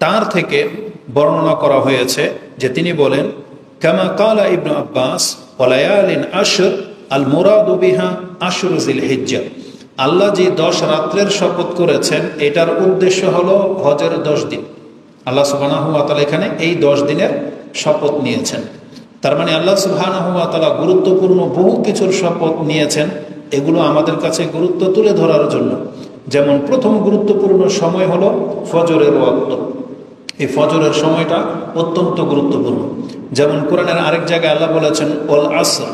তার থেকে বর্ণনা করা হয়েছে যে তিনি বলেন, কামা কালা ইবনু আব্বাস ওয়ালায়ালিন আশর আল মুরাদু বিহা আশরু জিল হিজ্জা। আল্লাহ যে 10 রাত্রের শপথ করেছেন এটার উদ্দেশ্য হলো হজের 10 দিন। আল্লাহ সুবহানাহু ওয়া তাআলা এখানে এই 10 দিনের শপথ নিয়েছেন। তার মানে আল্লাহ সুবহানাহু ওয়া তাআলা গুরুত্বপূর্ণ বহু কিছুর শপথ নিয়েছেন, এগুলো আমাদের কাছে গুরুত্ব তুলে ধরার জন্য। যেমন প্রথম গুরুত্বপূর্ণ সময় হলো ফজরের ওয়াক্ত। এই ফজরের সময়টা অত্যন্ত গুরুত্বপূর্ণ। যেমন কোরআনের আরেক জায়গায় আল্লাহ বলেছেন ওয়াল আসর,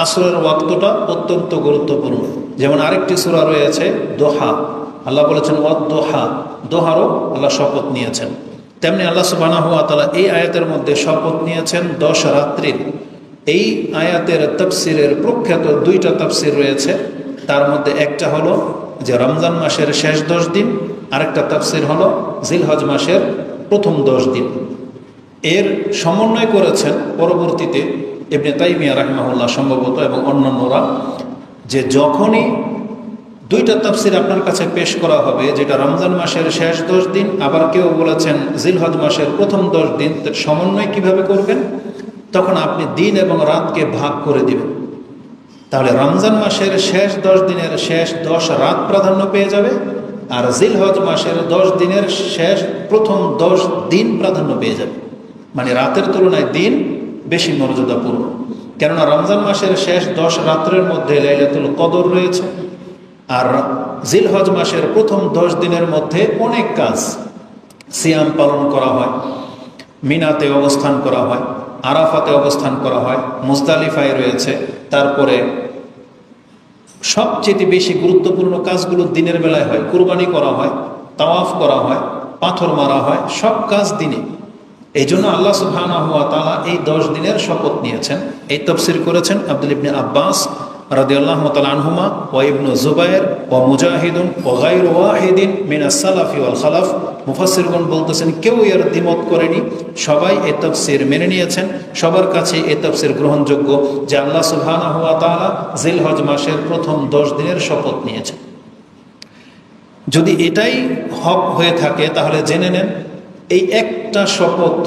আসরের ওয়াক্তটা অত্যন্ত গুরুত্বপূর্ণ। যেমন আরেকটি সূরা রয়েছে দোহা, আল্লাহ বলেছেন ওয়াদ দোহা, দোহারও আল্লাহ শপথ নিয়েছেন। তেমনি আল্লাহ সুবহানাহু ওয়া তাআলা এই আয়াতের মধ্যে শপথ নিয়েছেন 10 রাত্রির। এই আয়াতের তাফসিরের প্রখ্যাত 2টা তাফসির রয়েছে। তার মধ্যে একটা হলো যে রমজান মাসের শেষ 10 দিন, আরেকটা তাফসির হলো জিলহজ মাসের প্রথম 10 দিন। এর সমন্বয় করেছেন পরবর্তীতে ইবনে তাইমিয়া রাহিমাহুল্লাহ সম্ভবত এবং অন্যান্যরা, যে যখনই 2টা তাফসির আপনার কাছে পেশ করা হবে, যেটা রমজান মাসের শেষ 10 দিন, আবার কেউ বলেছেন জিলহজ মাসের প্রথম 10 দিন, সমন্বয় কিভাবে করবেন? তখন আপনি দিন এবং রাতকে ভাগ করে দিবেন। তাহলে রমজান মাসের শেষ 10 দিনের শেষ 10 রাত প্রাধান্য পেয়ে যাবে, আর জিলহজ মাসের 10 দিনের শেষ প্রথম 10 দিন প্রাধান্য পেয়ে যাবে। মানে রাতের তুলনায় দিন বেশি মর্যাদাপূর্ণ। কেননা রমজান মাসের শেষ 10 রাত্রের মধ্যে লাইলাতুল কদর রয়েছে, আর জিলহজ মাসের প্রথম 10 দিনের মধ্যে অনেক কাজ, সিয়াম পালন করা হয়, মিনাতে অবস্থান করা হয়, আরাফাতে অবস্থান করা হয়, মুজদালিফায় রয়েছে। তারপরে সবচেয়ে বেশি গুরুত্বপূর্ণ কাজগুলো দিনের বেলায় হয়, কুরবানি করা হয়, তাওয়াফ করা হয়, পাথর মারা হয়, সব কাজ দিনে। এই জন্য আল্লাহ সুবহানাহু ওয়া তাআলা এই 10 দিনের শপথ নিয়েছেন। এই তাফসীর করেছেন আব্দুল ইবনে আব্বাস রাদিয়াল্লাহু তাআলা আনহুমা ওয়া ইবনু জুবায়ের ওয়া মুজাহিদুন ওয়া গায়রু ওয়াহিদিন মিনাস সালাফি ওয়াল খালাফ। মুফাসসিরগণ বলতেছেন কেউ এর দ্বিমত করেনি, সবাই এই তাফসীর মেনে নিয়েছেন, সবার কাছে এই তাফসীর গ্রহণযোগ্য যে আল্লাহ সুবহানাহু ওয়া তাআলা জিলহজ মাসের প্রথম 10 দিনের শপথ নিয়েছেন। যদি এটাই হক হয়ে থাকে তাহলে জেনে নেন এই একটা শপথ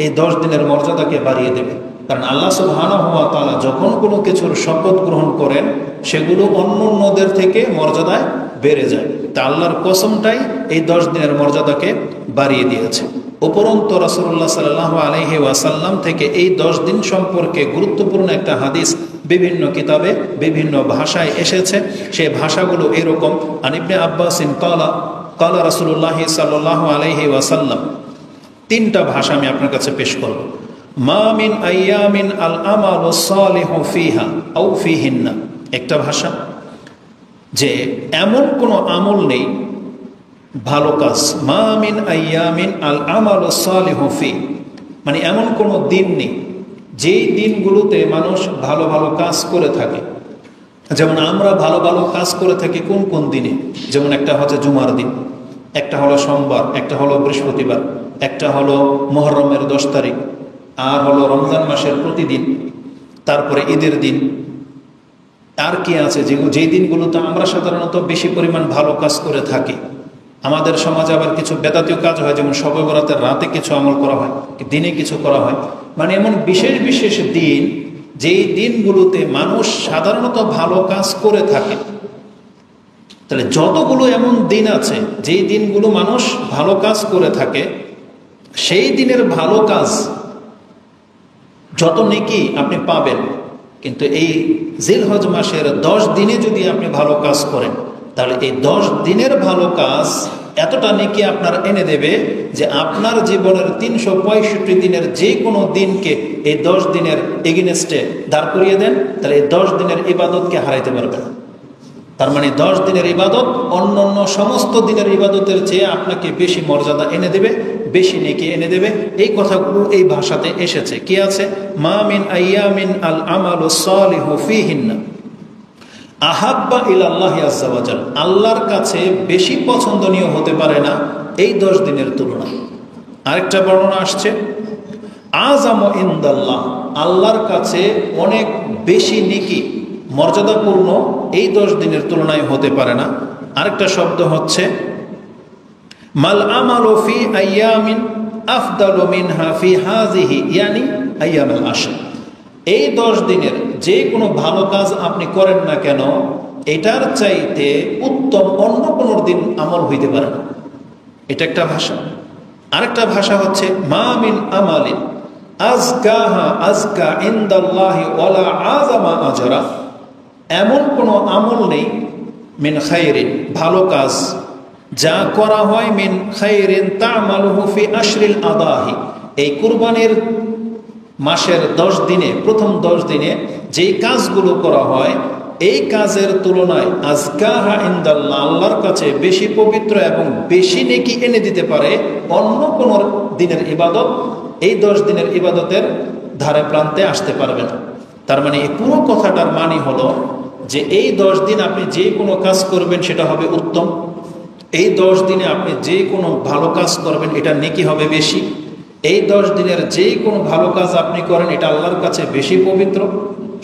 এই 10 দিনের মর্যাদাকে বাড়িয়ে দেবে। কারণ আল্লাহ সুবহানাহু ওয়া তাআলা যখন কোনো কিছুর শপথ গ্রহণ করেন সেগুলো অন্যদের থেকে মর্যাদায় বেড়ে যায়। তা আল্লাহর কসমটাই এই 10 দিনের মর্যাদাকে বাড়িয়ে দিয়েছে। উপরন্তু রাসূলুল্লাহ সাল্লাল্লাহু আলাইহি ওয়াসাল্লাম থেকে এই 10 দিন সম্পর্কে গুরুত্বপূর্ণ একটা হাদিস বিভিন্ন কিতাবে বিভিন্ন ভাষায় এসেছে। সেই ভাষাগুলো এরকম, আন ইবনে আব্বাসিন ক্বালা ক্বালা রাসূলুল্লাহ সাল্লাল্লাহু আলাইহি ওয়াসাল্লাম। 3টা ভাষা আমি আপনার কাছে পেশ করব। মা মিন আইয়ামিন আল আমালু সালিহু ফিহা আও ফিহিন্না, একটা ভাষা, যে এমন কোনো আমল নেই ভালো কাজ, মা মিন আইয়ামিন আল আমালু সালিহু ফি, মানে এমন কোনো দিন নেই যেই দিনগুলোতে মানুষ ভালো ভালো কাজ করে থাকে। যেমন আমরা ভালো ভালো কাজ করে থাকি কোন কোন দিনে, যেমন একটা হচ্ছে জুমার দিন, একটা হলো সোমবার, একটা হলো বৃহস্পতিবার, একটা হলো মুহররমের 10 তারিখ, আর হলো রমজান মাসের প্রতিদিন, তারপরে ঈদের দিন। আর কি আছে যেই দিনগুলোতে আমরা সাধারণত বেশি পরিমাণ ভালো কাজ করে থাকি। আমাদের সমাজে আবার কিছু বেদাতীয় কাজ হয়, যেমন শবে বরাতের রাতে কিছু আমল করা হয়, দিনে কিছু করা হয়। মানে এমন বিশেষ বিশেষ দিন যেই দিনগুলোতে মানুষ সাধারণত ভালো কাজ করে থাকে। তাহলে যতগুলো এমন দিন আছে যেই দিনগুলো মানুষ ভালো কাজ করে থাকে, সেই দিনের ভালো কাজ যত নেকি আপনি পাবেন। কিন্তু এই জিলহজ মাসের 10 দিনে যদি আপনি ভালো কাজ করেন, তাহলে এই 10 দিনের ভালো কাজ এতটা নেকি আপনার এনে দেবে যে আপনার জীবনের 365 দিনের যে কোনো দিনকে এই 10 দিনের এগেইনস্টে দাঁড় করিয়ে দেন, তাহলে এই 10 দিনের ইবাদতকে হারাইতে পারবে না। তার মানে 10 দিনের ইবাদত অন্য অন্য সমস্ত দিনের ইবাদতের চেয়ে আপনাকে বেশি মর্যাদা এনে দেবে, বেশি নেকি এনে দেবে। এই কথাগুলো এই ভাষাতে এসেছে। কি আছে? মা মিন আইয়ামিন আল আমালু সালিহু ফিহিন্না আহাব্বা ইলাল্লাহি আযজা ওয়া জাল, আল্লাহর কাছে বেশি পছন্দনীয় হতে পারে না এই 10 দিনের তুলনায়। আরেকটা বর্ণনা আসছে আযামু ইনদাল্লাহ, আল্লাহর কাছে অনেক বেশি নেকি মর্যাদাপূর্ণ এই 10 দিনের তুলনায় হতে পারে না। আরেকটা শব্দ হচ্ছে মাল আমালু ফি আইয়ামিন আফদালু মিনহা ফি হাযিহি ইয়ানি আইয়ামুল আশর। এই 10 দিনের যে কোনো ভালো কাজ আপনি করেন না কেন, এটার চাইতে উত্তম অন্য কোনো দিন আমল হইতে পারে না। এটা একটা ভাষা। আরেকটা ভাষা হচ্ছে মা মিন আমালিন আজকাহা আজকা ইনদাল্লাহি ওয়ালা আযামা আজরা। এমন কোনো আমল নেই মিন খায়রিন, ভালো কাজ যা করা হয় মিন খায়রিন তা'মালুহু ফি আশরিল আদাহি, এই কুরবানির মাসের 10 দিনে, প্রথম 10 দিনে যেই কাজগুলো করা হয়, এই কাজের তুলনায় আজকাহা ইনদাল্লাহ, আল্লাহর কাছে বেশি পবিত্র এবং বেশি নেকি এনে দিতে পারে অন্য কোন দিনের ইবাদত এই 10 দিনের ইবাদতের ধারে প্রান্তে আসতে পারবে না। তার মানে এই পুরো কথাটার মানে হলো যে এই 10 দিন আপনি যে কোনো কাজ করবেন সেটা হবে উত্তম। এই 10 দিনে আপনি যে কোনো ভালো কাজ করবেন এটা নেকি হবে বেশি। এই 10 দিনের যে কোনো ভালো কাজ আপনি করেন এটা আল্লাহর কাছে বেশি পবিত্র,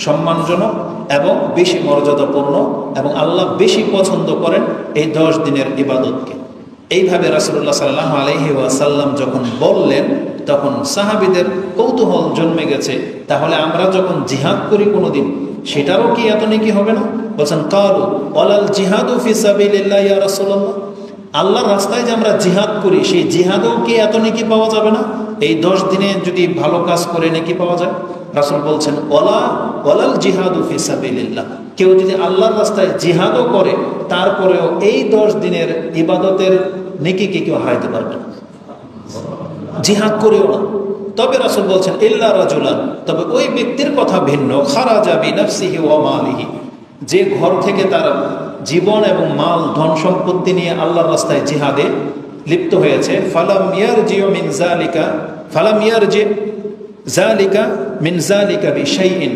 সম্মানজনক এবং বেশি মর্যাদাপূর্ণ, এবং আল্লাহ বেশি পছন্দ করেন এই 10 দিনের ইবাদতকে। এইভাবে রাসূলুল্লাহ সাল্লাল্লাহু আলাইহি ওয়াসাল্লাম যখন বললেন, তখন সাহাবীদের কৌতূহল জন্মে গেছে, তাহলে আমরা যখন জিহাদ করি কোনোদিন, সেটারও কি এত নেকি হবে না? বলছেন কালু ওয়ালাল জিহাদু ফি সাবিলিল্লাহ ইয়া রাসূলুল্লাহ, আল্লাহর রাস্তায় যে আমরা জিহাদ করি সেই জিহাদেও কি এত নেকি পাওয়া যাবে না? এই 10 দিনে যদি ভালো কাজ করে নেকি পাওয়া যায়? রাসূল বলছেন ওয়ালাল জিহাদু ফি সাবিলিল্লাহ, কেউ যদি আল্লাহর রাস্তায় জিহাদও করে তারপরেও এই 10 দিনের ইবাদতের নেকিকে কেউ হারাইতে পারবে না, জিহাদ করেও না। তবে রাসূল বলছেন ইল্লা রাজুলান, তবে ওই ব্যক্তির কথা ভিন্ন, খারাজা বিনাফসিহি ওয়া মালিহি, যে ঘর থেকে তার জীবন এবং মাল ধন সম্পত্তি নিয়ে আল্লাহর রাস্তায় জিহাদে লিপ্ত হয়েছে, ফালাম ইয়ারজি মিন যালিকা মিন যালিকা বিশাইইন,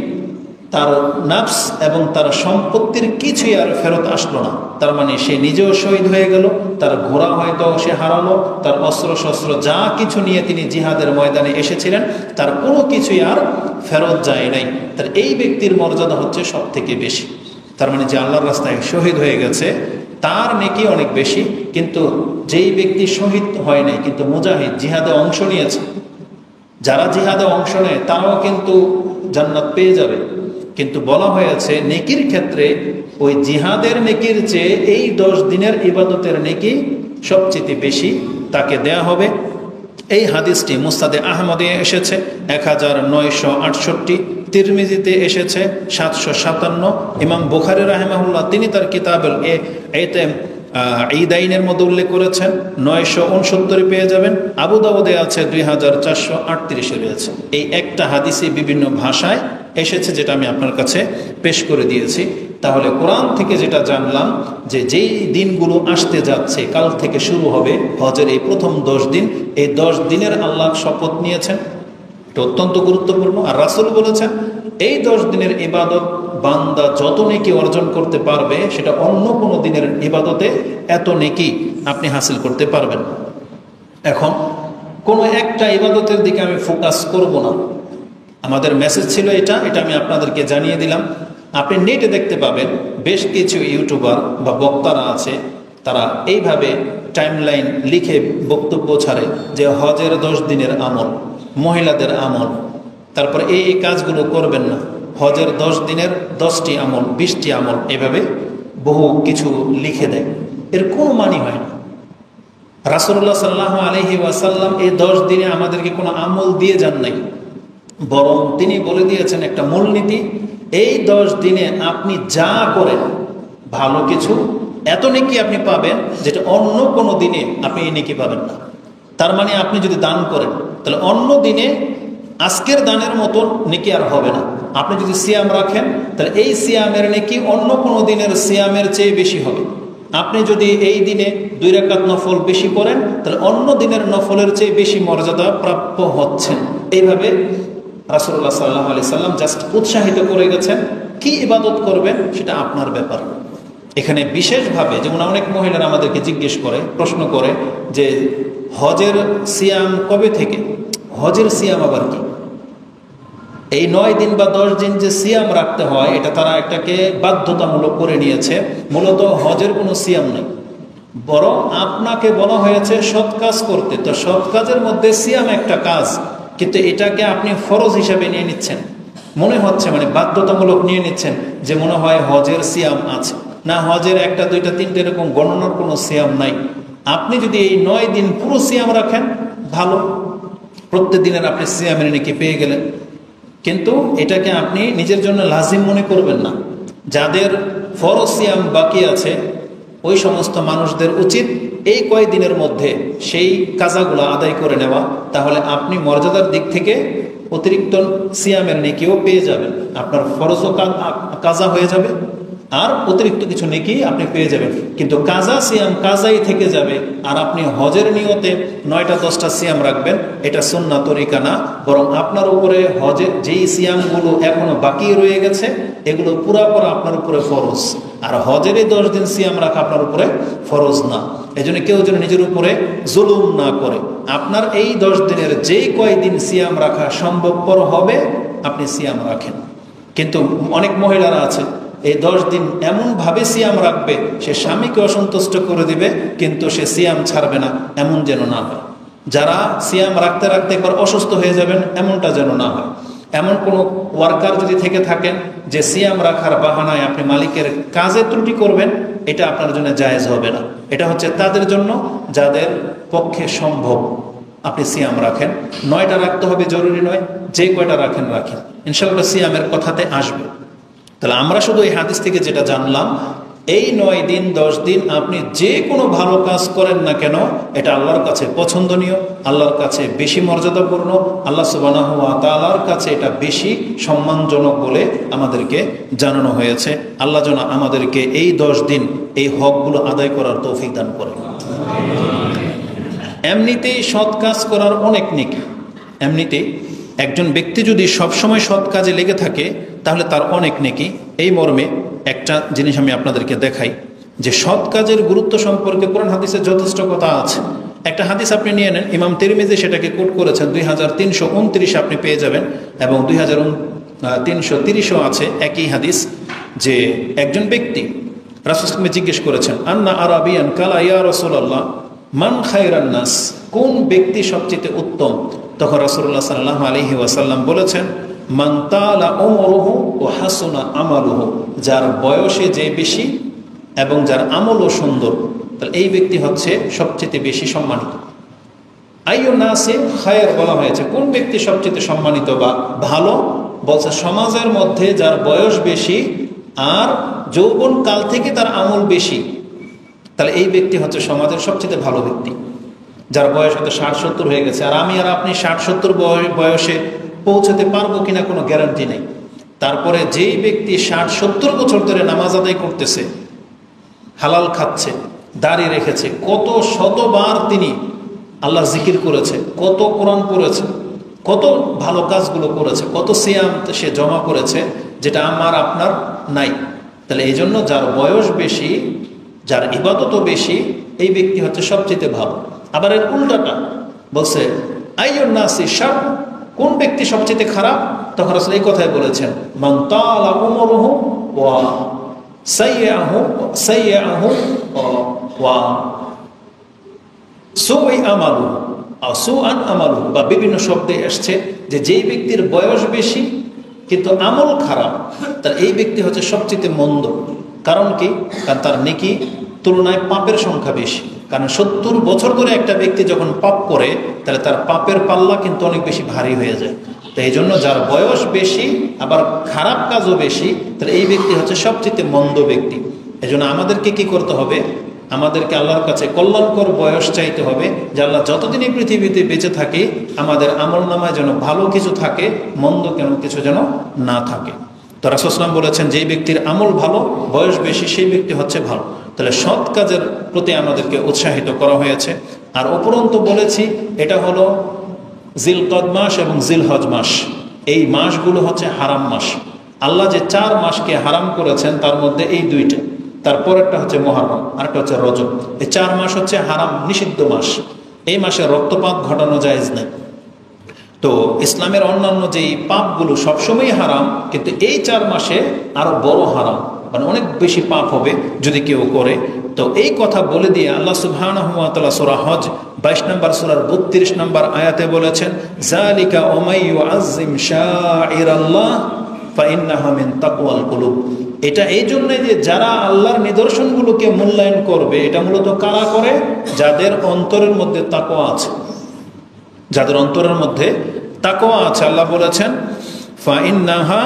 তার নাফস এবং তার সম্পত্তির কিছুই আর ফেরত আসলো না। তার মানে সে নিজেও শহীদ হয়ে গেল, তার ঘোড়া হয়তো সে হারালো, তার অস্ত্র শস্ত্র যা কিছু নিয়ে তিনি জিহাদের ময়দানে এসেছিলেন তার কোনো কিছুই আর ফেরত যায় নাই। তার এই ব্যক্তির মর্যাদা হচ্ছে সব থেকে বেশি। তার মানে যে আল্লাহর রাস্তায় শহীদ হয়ে গেছে তার নেকি অনেক বেশি, কিন্তু যেই ব্যক্তি শহীদ হয় নাই কিন্তু মুজাহিদ জিহাদে অংশ নিয়েছে, যারা জিহাদে অংশ নেয় তারাও কিন্তু জান্নাত পেয়ে যাবে। কিন্তু বলা হয়েছে নেকির ক্ষেত্রে ওই জিহাদের নেকির চেয়ে এই 10 দিনের ইবাদতের নেকি সবচেয়ে বেশি তাকে দেয়া হবে। এই হাদিসটি মুসনাদে আহমদে এসেছে 1968, তিরমিজিতে এসেছে 757, ইমাম বুখারী রাহিমাহুল্লাহ তিনি তার কিতাবুল ঈদাইনের মধ্যে উল্লেখ করেছেন 969 পেয়ে যাবেন। আবু দাউদে আছে 2438 রয়েছে। এই একটা হাদিসই বিভিন্ন ভাষায় এসেছে, যেটা আমি আপনার কাছে পেশ করে দিয়েছি। তাহলে কোরআন থেকে যেটা জানলাম যে যেই দিনগুলো আসতে যাচ্ছে, কাল থেকে শুরু হবে হজের এই প্রথম 10 দিন, এই 10 দিনের আল্লাহ শপথ নিয়েছেন, এটা অত্যন্ত গুরুত্বপূর্ণ। আর রাসূল বলেছেন এই 10 দিনের ইবাদত বান্দা যত নেকি অর্জন করতে পারবে সেটা অন্য কোনো দিনের ইবাদতে এত নেকি আপনি হাসিল করতে পারবেন। এখন কোনো একটা ইবাদতের দিকে আমি ফোকাস করব না, আমাদের মেসেজ ছিল এটা আমি আপনাদেরকে জানিয়ে দিলাম। আপনি নেটে দেখতে পাবেন বেশ কিছু ইউটিউবার বা বক্তারা আছে, তারা এইভাবে টাইমলাইন লিখে বক্তব্য ছাড়ে যে হজের 10 দিনের আমল, মহিলাদের আমল, তারপর এই কাজগুলো করবেন না, হজের 10 দিনের 10টি আমল, 20টি আমল, এভাবে বহু কিছু লিখে দেয়। এর কোনো মানি হয় না। রাসূলুল্লাহ সাল্লাল্লাহু আলাইহি ওয়াসাল্লাম এই 10 দিনে আমাদেরকে কোনো আমল দিয়ে যান নাই, বরং তিনি বলে দিয়েছেন একটা মূলনীতি, এই 10 দিনে আপনি যা করেন ভালো কিছু এত নেকি আপনি পাবেন যেটা অন্য কোনো দিনে আপনি এই নেকি পাবেন না। তার মানে আপনি যদি দান করেন তাহলে অন্য দিনে আজকের দানের মতো নেকি আর হবে না। আপনি যদি সিয়াম রাখেন তাহলে এই সিয়ামের নেকি অন্য কোনো দিনের সিয়ামের চেয়ে বেশি হবে। আপনি যদি এই দিনে 2 রাকাত নফল বেশি করেন তাহলে অন্য দিনের নফলের চেয়ে বেশি মর্যাদা প্রাপ্য হচ্ছেন। এইভাবে রাসূলুল্লাহ সাল্লাল্লাহু আলাইহি সাল্লাম জাস্ট উৎসাহিত করে গেছেন, কি ইবাদত করবেন সেটা আপনার ব্যাপার। এখানে বিশেষভাবে যেমন অনেক মহিলারা আমাদেরকে জিজ্ঞেস করে, প্রশ্ন করে যে হজের সিয়াম কবে থেকে, হজের সিয়াম আবার কি? এই 9 দিন বা 10 দিন যে সিয়াম রাখতে হয় এটা তারা একটাকে বাধ্যতামূলক করে নিয়েছে। মূলত হজের কোনো সিয়াম নেই, বরং আপনাকে বলা হয়েছে সৎ কাজ করতে। তো সৎ কাজের মধ্যে সিয়াম একটা কাজ, কিন্তু এটাকে আপনি ফরজ হিসাবে নিয়ে নিচ্ছেন, মনে হচ্ছে মানে বাধ্যতামূলক নিয়ে নিচ্ছেন, যে মনে হয় হজের সিয়াম আছে। না, হজের একটা দুইটা তিনটে এরকম গণনার কোনো সিয়াম নাই। আপনি যদি এই 9 দিন পুরো সিয়াম রাখেন, ভালো, প্রত্যেক দিনের আপনি সিয়ামের নেকি পেয়ে গেলেন। কিন্তু এটাকে আপনি নিজের জন্য লাজিম মনে করবেন না। যাদের ফরজ সিয়াম বাকি আছে, ওই সমস্ত মানুষদের উচিত এই কয়েকদিনের মধ্যে সেই কাজাগুলো আদায় করে নেওয়া। তাহলে আপনি মর্যাদার দিক থেকে অতিরিক্ত সিয়ামের নেকিও পেয়ে যাবেন, আপনার ফরজও কাজা হয়ে যাবে, আর অতিরিক্ত কিছু নেকি আপনি পেয়ে যাবেন। কিন্তু কাজা সিয়াম কাজাই থেকে যাবে, আর আপনি হজের নিয়তে 9টা 10টা সিয়াম রাখবেন, এটা সুন্নাহ তরিকা না। বরং আপনার উপরে হজের যেই সিয়ামগুলো এখনো বাকি রয়ে গেছে, এগুলো পুরা করা আপনার উপরে ফরজ। আর হজের এই 10 দিন সিয়াম রাখা আপনার উপরে ফরজ না। এই জন্য কেউ যেন নিজের উপরে জুলুম না করে। আপনার এই 10 দিনের যেই কয়দিন সিয়াম রাখা সম্ভবপর হবে, আপনি সিয়াম রাখেন। কিন্তু অনেক মহিলারা আছে, এই 10 দিন এমনভাবে সিয়াম রাখবে, সে স্বামীকে অসন্তুষ্ট করে দিবে, কিন্তু সে সিয়াম ছাড়বে না, এমন যেন না হয়। যারা সিয়াম রাখতে রাখতে একবার অসুস্থ হয়ে যাবেন, এমনটা যেন না হয়। এমন কোনো ওয়ার্কার যদি থেকে থাকেন যে সিয়াম রাখার বাহানায় আপনি মালিকের কাজে ত্রুটি করবেন, এটা আপনার জন্য জায়েজ হবে না। এটা হচ্ছে তাদের জন্য যাদের পক্ষে সম্ভব আপনি সিয়াম রাখেন। 9টা রাখতে হবে জরুরি নয়, যে কয়টা রাখেন রাখেন, ইনশাআল্লাহ সিয়ামের কথাতে আসবে। তাহলে আমরা শুধু এই হাদিস থেকে যেটা জানলাম, এই 9 দিন 10 দিন আপনি যে কোনো ভালো কাজ করেন না কেন, এটা আল্লাহর কাছে পছন্দনীয়, আল্লাহর কাছে বেশি মর্যাদাপূর্ণ, আল্লাহ সুবহানাহু ওয়া তাআলার কাছে এটা বেশি সম্মানজনক বলে আমাদেরকে জানানো হয়েছে। আল্লাহ যেন আমাদেরকে এই 10 দিন এই হকগুলো আদায় করার তৌফিক দান করে। এমনিতেই সৎ কাজ করার অনেক নেকি। এমনিতেই একজন ব্যক্তি যদি সবসময় সৎ কাজে লেগে থাকে, তাহলে তার অনেক নেকি। এই মর্মে একটা জিনিস আমি আপনাদেরকে দেখাই, যে সৎ কাজের গুরুত্ব সম্পর্কে কোরআন হাদিসে যথেষ্ট কথা আছে। একটা হাদিস আপনি নিয়ে নেন, ইমাম তিরমিজি সেটাকে কোট করেছেন, 2329 আপনি পেয়ে যাবেন, এবং 2330ও আছে একই হাদিস। যে একজন ব্যক্তি রাসূলকে জিজ্ঞেস করেছেন, আন্না আরাবিয়ান কালা ইয়া রাসূলুল্লাহ মান খায়রান নাস, কোন ব্যক্তি সবচেয়ে উত্তম? তখন রাসূলুল্লাহ সাল্লাল্লাহু আলাইহি ওয়াসাল্লাম বলেছেন, মান তালা উমরুহু ওয়া হাসুনা আমালুহু, যার বয়সে যে বেশি এবং যার আমলও সুন্দর, তাহলে এই ব্যক্তি হচ্ছে সবচেয়ে বেশি সম্মানিত। আইয়ুন নাসি খায়র বলা হয়েছে, কোন ব্যক্তি সবচেয়ে সম্মানিত বা ভালো? বলছে সমাজের মধ্যে যার বয়স বেশি আর যৌবন কাল থেকে তার আমল বেশি, তাহলে এই ব্যক্তি হচ্ছে সমাজের সবচেয়ে ভালো ব্যক্তি। যার বয়স হয়তো 60-70 হয়ে গেছে, আর আমি আর আপনি 60-70 বয়সে পৌঁছাতে পারবো কিনা কোনো গ্যারান্টি নেই। তারপরে যেই ব্যক্তি 60-70 বছর ধরে নামাজ আদায় করতেছে, হালাল খাচ্ছে, দাড়ি রেখেছে, কত শতবার তিনি আল্লাহ জিকির করেছে, কত কোরআন পড়েছে, কত ভালো কাজগুলো করেছে, কত সিয়াম সে জমা করেছে, যেটা আমার আপনার নাই। তাহলে এই জন্য যার বয়স বেশি, যার ইবাদতও বেশি, এই ব্যক্তি হচ্ছে সবচেয়ে ভালো। আবার এর উল্টাটা বলছে, আইয়ুন নাসি শার, কোন ব্যক্তি সবচেয়ে খারাপ? তখন রাসূল এই কথাই বলেছেন, মান তালা উমরুহু ওয়া সাইয়্যাহু ওয়া সুই আমালু আর সুআন আমালু, বা বিভিন্ন শব্দে এসছে যে যেই ব্যক্তির বয়স বেশি কিন্তু আমল খারাপ, তার এই ব্যক্তি হচ্ছে সবচেয়ে মন্দ। কারণ কি? কারণ তার নেকি তুলনায় পাপের সংখ্যা বেশি। কারণ 70 বছর ধরে একটা ব্যক্তি যখন পাপ করে, তাহলে তার পাপের পাল্লা কিন্তু অনেক বেশি ভারী হয়ে যায়। তো এই জন্য যার বয়স বেশি আবার খারাপ কাজও বেশি, তাহলে এই ব্যক্তি হচ্ছে সবচেয়ে মন্দ ব্যক্তি। এই জন্য আমাদেরকে কি করতে হবে? আমাদেরকে আল্লাহর কাছে কল্যাণকর বয়স চাইতে হবে, যে আল্লাহ যতদিন এই পৃথিবীতে বেঁচে থাকি আমাদের আমল নামায় যেন ভালো কিছু থাকে, মন্দ কেন কিছু যেন না থাকে। তো রাসূল সাল্লাল্লাহু আলাইহি ওয়াসাল্লাম বলেছেন, যেই ব্যক্তির আমল ভালো, বয়স বেশি, সেই ব্যক্তি হচ্ছে ভালো। তাহলে সৎ কাজের প্রতি আমাদেরকে উৎসাহিত করা হয়েছে। আর উপরন্তু বলেছি, এটা হলো জিলকদ মাস এবং জিলহজ মাস, এই মাসগুলো হচ্ছে হারাম মাস। আল্লাহ যে 4 মাসকে হারাম করেছেন, তার মধ্যে এই 2টা, তারপরেরটা হচ্ছে মুহররম, আরেকটা হচ্ছে রজব। এই 4 মাস হচ্ছে হারাম, নিষিদ্ধ মাস। এই মাসে রক্তপাত ঘটানো জায়েজ নেই। তো ইসলামের অন্যান্য যেই পাপগুলো সবসময় হারাম, কিন্তু এই 4 মাসে আরো বড় হারাম। মানে অনেক বেশি পাপ হবে যদি কেউ করে। তো এই কথা বলে দিয়ে আল্লাহ সুবহানাহু ওয়া তাআলা সূরা হজ 22 নম্বর সূরার 32 নম্বর আয়াতে বলেছেন, যালিকা ওমাই ইউআযযিম শাআইরাল্লাহ ফাইন্নাহা মিন তাকওয়াল কুলুব। এটা এই জন্য যে যারা আল্লাহর নিদর্শনগুলোকে মূল্যায়ন করবে, এটা মূলত কারা করে? যাদের অন্তরের মধ্যে তাকওয়া আছে, যাদের অন্তরের মধ্যে তাকওয়া আছে। আল্লাহ বলেছেন ফাইন্নাহা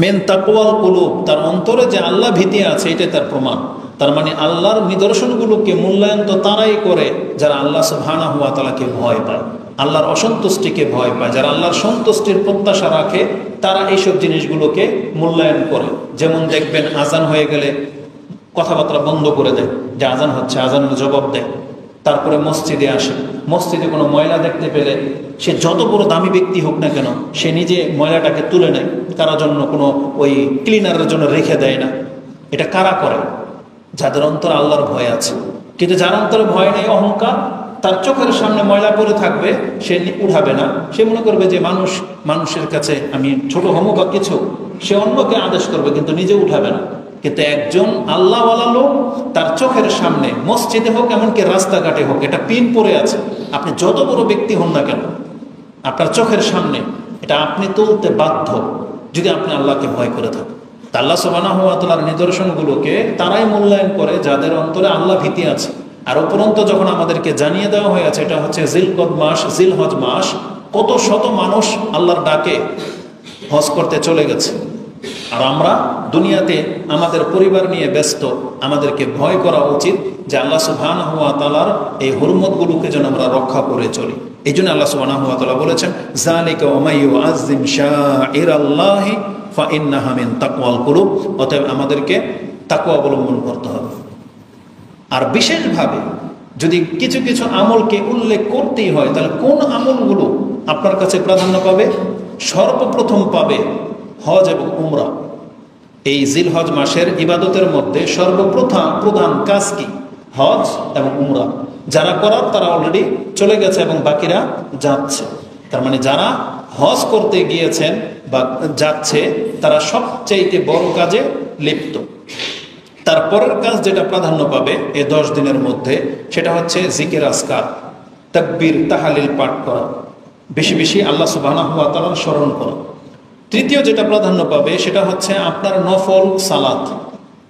মিন তাকওয়াল কুলুব, তার অন্তরে যে আল্লাহ ভীতি আছে এটাই তার প্রমাণ। তার মানে আল্লাহর নিদর্শনগুলোকে মূল্যায়ন তো তারাই করে যারা আল্লাহ সুবহানাহু ওয়া তাআলাকে ভয় পায়, আল্লাহর অসন্তুষ্টিকে ভয় পায়। যারা আল্লাহর সন্তুষ্টির প্রত্যাশা রাখে তারা এইসব জিনিসগুলোকে মূল্যায়ন করে। যেমন দেখবেন আজান হয়ে গেলে কথাবার্তা বন্ধ করে দেয়, যে আজান হচ্ছে, আজানের জবাব দেয়। তারপরে মসজিদে আসে, মসজিদে কোনো ময়লা দেখতে পেলে সে যত বড় দামি ব্যক্তি হোক না কেন, সে নিজে ময়লাটাকে তুলে নেয়, কারোর জন্য কোনো ওই ক্লিনারের জন্য রেখে দেয় না। এটা কারা করে? যাদের অন্তরে আল্লাহর ভয় আছে। কিন্তু যার অন্তরে ভয় নেই, অহংকার, তার চোখের সামনে ময়লা পড়ে থাকবে, সে উঠাবে না। সে মনে করবে যে মানুষের কাছে আমি ছোট হমো বা কিছু, সে অন্যকে আদেশ করবে কিন্তু নিজে উঠাবে না। কিন্তু একজন আল্লাহওয়ালা লোক, তার চোখের সামনে মসজিদে হোক এমনকি রাস্তাঘাটে হোক, এটা পিন পড়ে আছে, আপনি যত বড় ব্যক্তি হন না কেন, আপনার চোখের সামনে এটা আপনি তুলতে বাধ্য যদি আপনি আল্লাহকে ভয় করে থাকেন। আল্লাহ সুবহানাহু ওয়া তাআলার নিদর্শনগুলোকে তারাই মূল্যায়ন করে যাদের অন্তরে আল্লাহ ভীতি আছে। আর উপরন্ত যখন আমাদেরকে জানিয়ে দেওয়া হয়েছে এটা হচ্ছে জিলকদ মাস, জিলহজ মাস, কত শত মানুষ আল্লাহর ডাকে হজ করতে চলে গেছে, আর আমরা দুনিয়াতে আমাদের পরিবার নিয়ে ব্যস্ত। আমাদেরকে ভয় করা উচিত যে আল্লাহ সুবহানাহু ওয়া তাআলার এই হুরমতগুলোকে যেন আমরা রক্ষা করে চলি। এই জন্য আল্লাহ সুবহানাহু ওয়া তাআলা বলেছেন, যালিকা ওমাই ইউআযযিম শাআইরাল্লাহি ফাইন্নাহা মিন তাকওয়াল কুলুব। অতএব আমাদেরকে তাকওয়া অবলম্বন করতে হবে। আর বিশেষভাবে যদি কিছু কিছু আমলকে উল্লেখ করতেই হয়, তাহলে কোন আমলগুলো আপনার কাছে প্রাধান্য পাবে? সর্বপ্রথম পাবে হজ এবং উমরা। এই জিলহজ মাসের ইবাদতের মধ্যে সর্বপ্রধান কাজ কি? হজ এবং উমরা। যারা করার তারা অলরেডি চলে গেছে এবং বাকিরা যাচ্ছে। তার মানে যারা হজ করতে গিয়েছেন বা যাচ্ছে তারা সবচাইতে বড় কাজে লিপ্ত। তারপরের কাজ যেটা প্রাধান্য পাবে এই 10 দিনের মধ্যে, সেটা হচ্ছে জিকির আজকার, তাকবীর, তাহলিল পাঠ করা, বেশি বেশি আল্লাহ সুবহানাহু ওয়া তাআলার স্মরণ করা। তৃতীয় যেটা প্রাধান্য পাবে সেটা হচ্ছে আপনার নফল সালাত।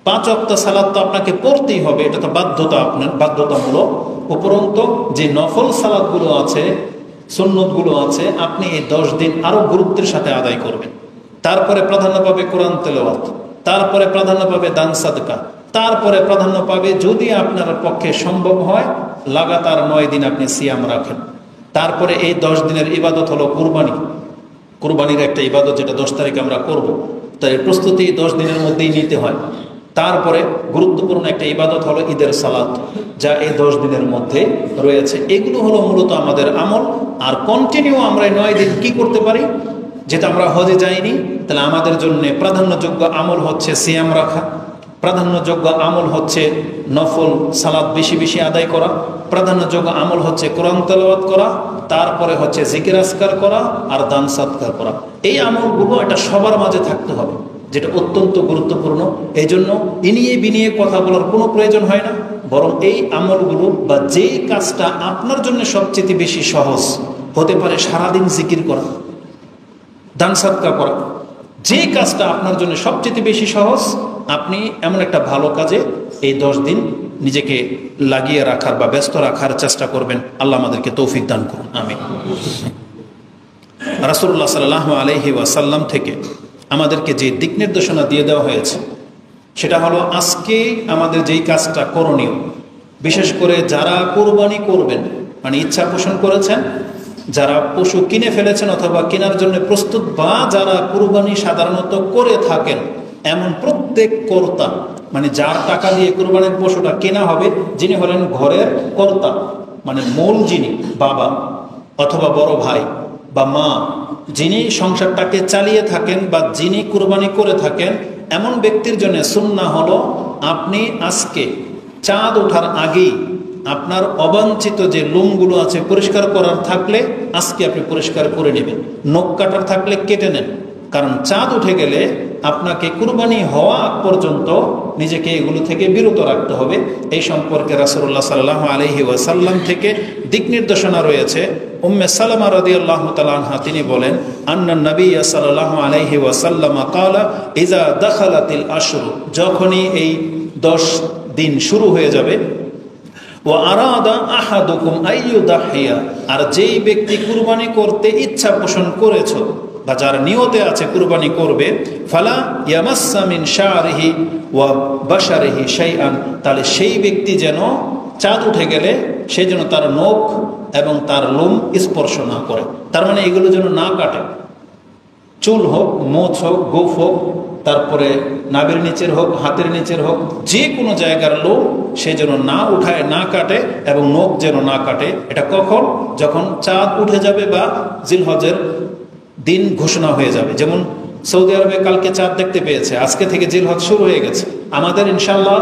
5 ওয়াক্ত সালাত তো আপনাকে পড়তেই হবে, এটা তো আপনার বাধ্যতামূলক। উপরন্তু যে নফল সালাতগুলো আছে, সুন্নতগুলো আছে, আপনি এই 10 দিন আরো গুরুত্বের সাথে আদায় করবেন। তারপরে প্রাধান্য পাবে কোরআন তেলাওয়াত, তারপরে প্রাধান্য পাবে দান সাদকা, তারপরে প্রাধান্য পাবে যদি আপনার পক্ষে সম্ভব হয় লাগাতার 9 দিন আপনি সিয়াম রাখেন। তারপরে এই 10 দিনের ইবাদত হলো কুরবানি। কুরবানির একটা ইবাদত যেটা 10 তারিখ আমরা করব, তাই প্রস্তুতি 10 দিনের মধ্যেই নিতে হয়। তারপরে গুরুত্বপূর্ণ একটা ইবাদত হলো ঈদের সালাত, যা এই 10 দিনের মধ্যে রয়েছে। এগুলো হলো মূলত আমাদের আমল। আর কন্টিনিউ আমরা 9 দিন কি করতে পারি? যেটা আমরা হজে যাইনি, তাহলে আমাদের জন্য প্রাধান্যযোগ্য আমল হচ্ছে সিয়াম রাখা, প্রাধান্যযোগ্য আমল হচ্ছে নফল সালাত বেশি বেশি আদায় করা, প্রাধান্যযোগ্য আমল হচ্ছে কোরআন তেলাওয়াত করা, তারপরে হচ্ছে জিকির আজকার করা আর দান সদকা করা। এই আমলগুলো এটা সবার মাঝে থাকতে হবে, যেটা অত্যন্ত গুরুত্বপূর্ণ। এই জন্য ইনিয়ে বিনিয়ে কথা বলার কোনো প্রয়োজন হয় না, বরং এই আমলগুলো বা যেই কাজটা আপনার জন্য সবচেয়ে বেশি সহজ হতে পারে, সারাদিন জিকির করা, দান সদকা করা, যে কাজটা আপনার জন্য সবচেয়ে বেশি সহজ, আপনি এমন একটা ভালো কাজে এই 10 দিন নিজেকে লাগিয়ে রাখার বা ব্যস্ত রাখার চেষ্টা করবেন। আল্লাহ আমাদেরকে তৌফিক দান করুন, আমিন। রাসূলুল্লাহ সাল্লাল্লাহু আলাইহি ওয়াসাল্লাম থেকে আমাদেরকে যে দিক নির্দেশনা দিয়ে দেওয়া হয়েছে সেটা হলো আজকে আমাদের যেই কাজটা করণীয়, বিশেষ করে যারা কোরবানি করবেন, মানে ইচ্ছা পোষণ করেছেন, যারা পশু কিনে ফেলেছেন অথবা কেনার জন্য প্রস্তুত, বা যারা কুরবানি সাধারণত করে থাকেন, এমন প্রত্যেক কর্তা, মানে যার টাকা দিয়ে কুরবানির পশুটা কেনা হবে, যিনি হলেন ঘরের কর্তা, মানে মূল যিনি, বাবা অথবা বড় ভাই বা মা, যিনি সংসারটাকে চালিয়ে থাকেন বা যিনি কুরবানি করে থাকেন, এমন ব্যক্তির জন্য সুন্নাহ হলো আপনি আজকে চাঁদ ওঠার আগেই আপনার অবাঞ্ছিত যে লোমগুলো আছে পরিষ্কার করার থাকলে আজকে আপনি পরিষ্কার করে নেবেন। নখ কাটার থাকলে কেটে নেন, কারণ চাঁদ উঠে গেলে আপনাকে কুরবানি হওয়া পর্যন্ত নিজেকে এগুলো থেকে বিরত রাখতে হবে। এই সম্পর্কে রাসূলুল্লাহ সাল্লাল্লাহু আলাইহি ওয়াসাল্লাম থেকে দিক নির্দেশনা রয়েছে। উম্মে সালামা রাদিয়াল্লাহু তাআলা আনহা তিনি বলেন, আন্না নবী সাল্লাল্লাহু আলাইহি ওয়াসাল্লাম ক্বালা ইযা দাখালাতিল আশরু, যখনই এই 10 দিন শুরু হয়ে যাবে, ও আরাদা আহাদুকুম আইয়ুদাহিয়া, আর যেই ব্যক্তি কুরবানি করতে ইচ্ছা পোষণ করেছ বা যার নিয়তে আছে কুরবানি করবে, ফালা ইয়ামাসসা মিন শারিহি ওয়া বাশারিহি শাইআন, তাহলে সেই ব্যক্তি যেন চাঁদ উঠে গেলে সে যেন তার নখ এবং তার লোম স্পর্শ না করে। তার মানে এগুলো যেন না কাটে, চুল হোক, মোছ হোক, গোফ হোক, তারপরে নাভির নিচের হোক, হাতের নিচের হোক, যে কোনো জায়গার লোম সে যেন না উঠায়, না কাটে, এবং নখ যেন না কাটে। এটা কখন? যখন চাঁদ উঠে যাবে বা জিলহজের দিন ঘোষণা হয়ে যাবে। যেমন সৌদি আরবে কালকে চাঁদ দেখতে পেয়েছে, আজকে থেকে জিলহজ শুরু হয়ে গেছে। আমাদের ইনশাল্লাহ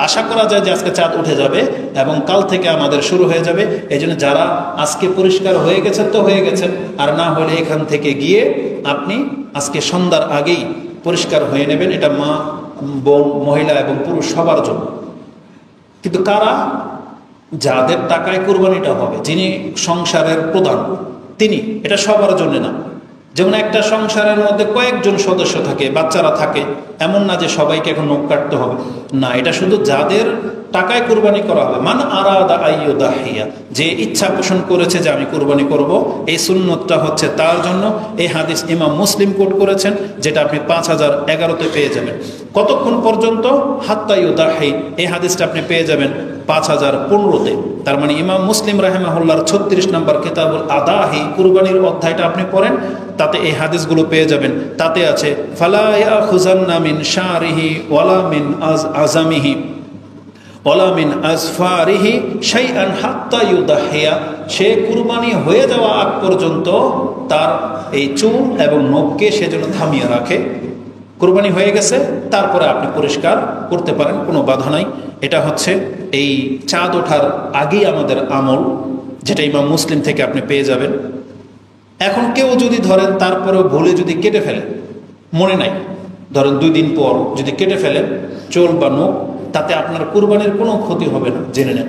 আশা করা যায় যে আজকে চাঁদ উঠে যাবে এবং কাল থেকে আমাদের শুরু হয়ে যাবে। এই জন্য যারা আজকে পরিষ্কার হয়ে গেছেন তো হয়ে গেছেন, আর না হলে এখান থেকে গিয়ে আপনি আজকে সন্ধ্যার আগেই পরিষ্কার হয়ে নেবেন। এটা মা, বোন, মহিলা এবং পুরুষ সবার জন্য। কিন্তু কারা? যাদের টাকায় কুরবানিটা হবে, যিনি সংসারের প্রধান তিনি, এটা সবার জন্য না। যেমন একটা সংসারের মধ্যে কয়েকজন সদস্য থাকে, বাচ্চারা থাকে, এমন না যে সবাইকে এখন নখ কাটতে হবে না, এটা শুধু যাদের টাকায় কুরবানি করা হবে। মান আরাদা আইয়ুদাহিয়া, যে ইচ্ছা পোষণ করেছে যে আমি কুরবানি করব, এই সুন্নতটা হচ্ছে তার জন্য। এই হাদিস ইমাম মুসলিম কোট করেছেন, যেটা আপনি 5011-তে পেয়ে যাবেন। কতক্ষণ পর্যন্ত? হাত্তা ইউদাহি, এই হাদিসটা আপনি পেয়ে যাবেন 5015-তে। তার মানে ইমাম মুসলিম রাহিমাহুল্লাহর 36 নম্বর কিতাবুল আদাহি, কুরবানির অধ্যায়টা আপনি পড়েন, তাতে এই হাদিসগুলো পেয়ে যাবেন। তাতে আছে ফালা ইয়াখুযান্না মিন শারিহি ওয়ালা মিন আযামিহি ওয়ালা মিন আজফারিহি শাইআন হাত্তা ইউদাহিয়া, সে কুরবানি হয়ে যাওয়া আগ পর্যন্ত তার এই চুল এবং নখকে সে যেন থামিয়ে রাখে। কুরবানি হয়ে গেছে তারপরে আপনি পরিষ্কার করতে পারেন, কোনো বাধা নাই। এটা হচ্ছে এই চাঁদ ওঠার আগেই আমাদের আমল, যেটা ইমাম মুসলিম থেকে আপনি পেয়ে যাবেন। এখন কেউ যদি ধরেন তারপরেও ভুলে যদি কেটে ফেলে, মনে নাই, ধরেন 2 দিন পর যদি কেটে ফেলেন চুল বা নখ, তাতে আপনার কুরবানির কোনো ক্ষতি হবে না, জেনে নেন।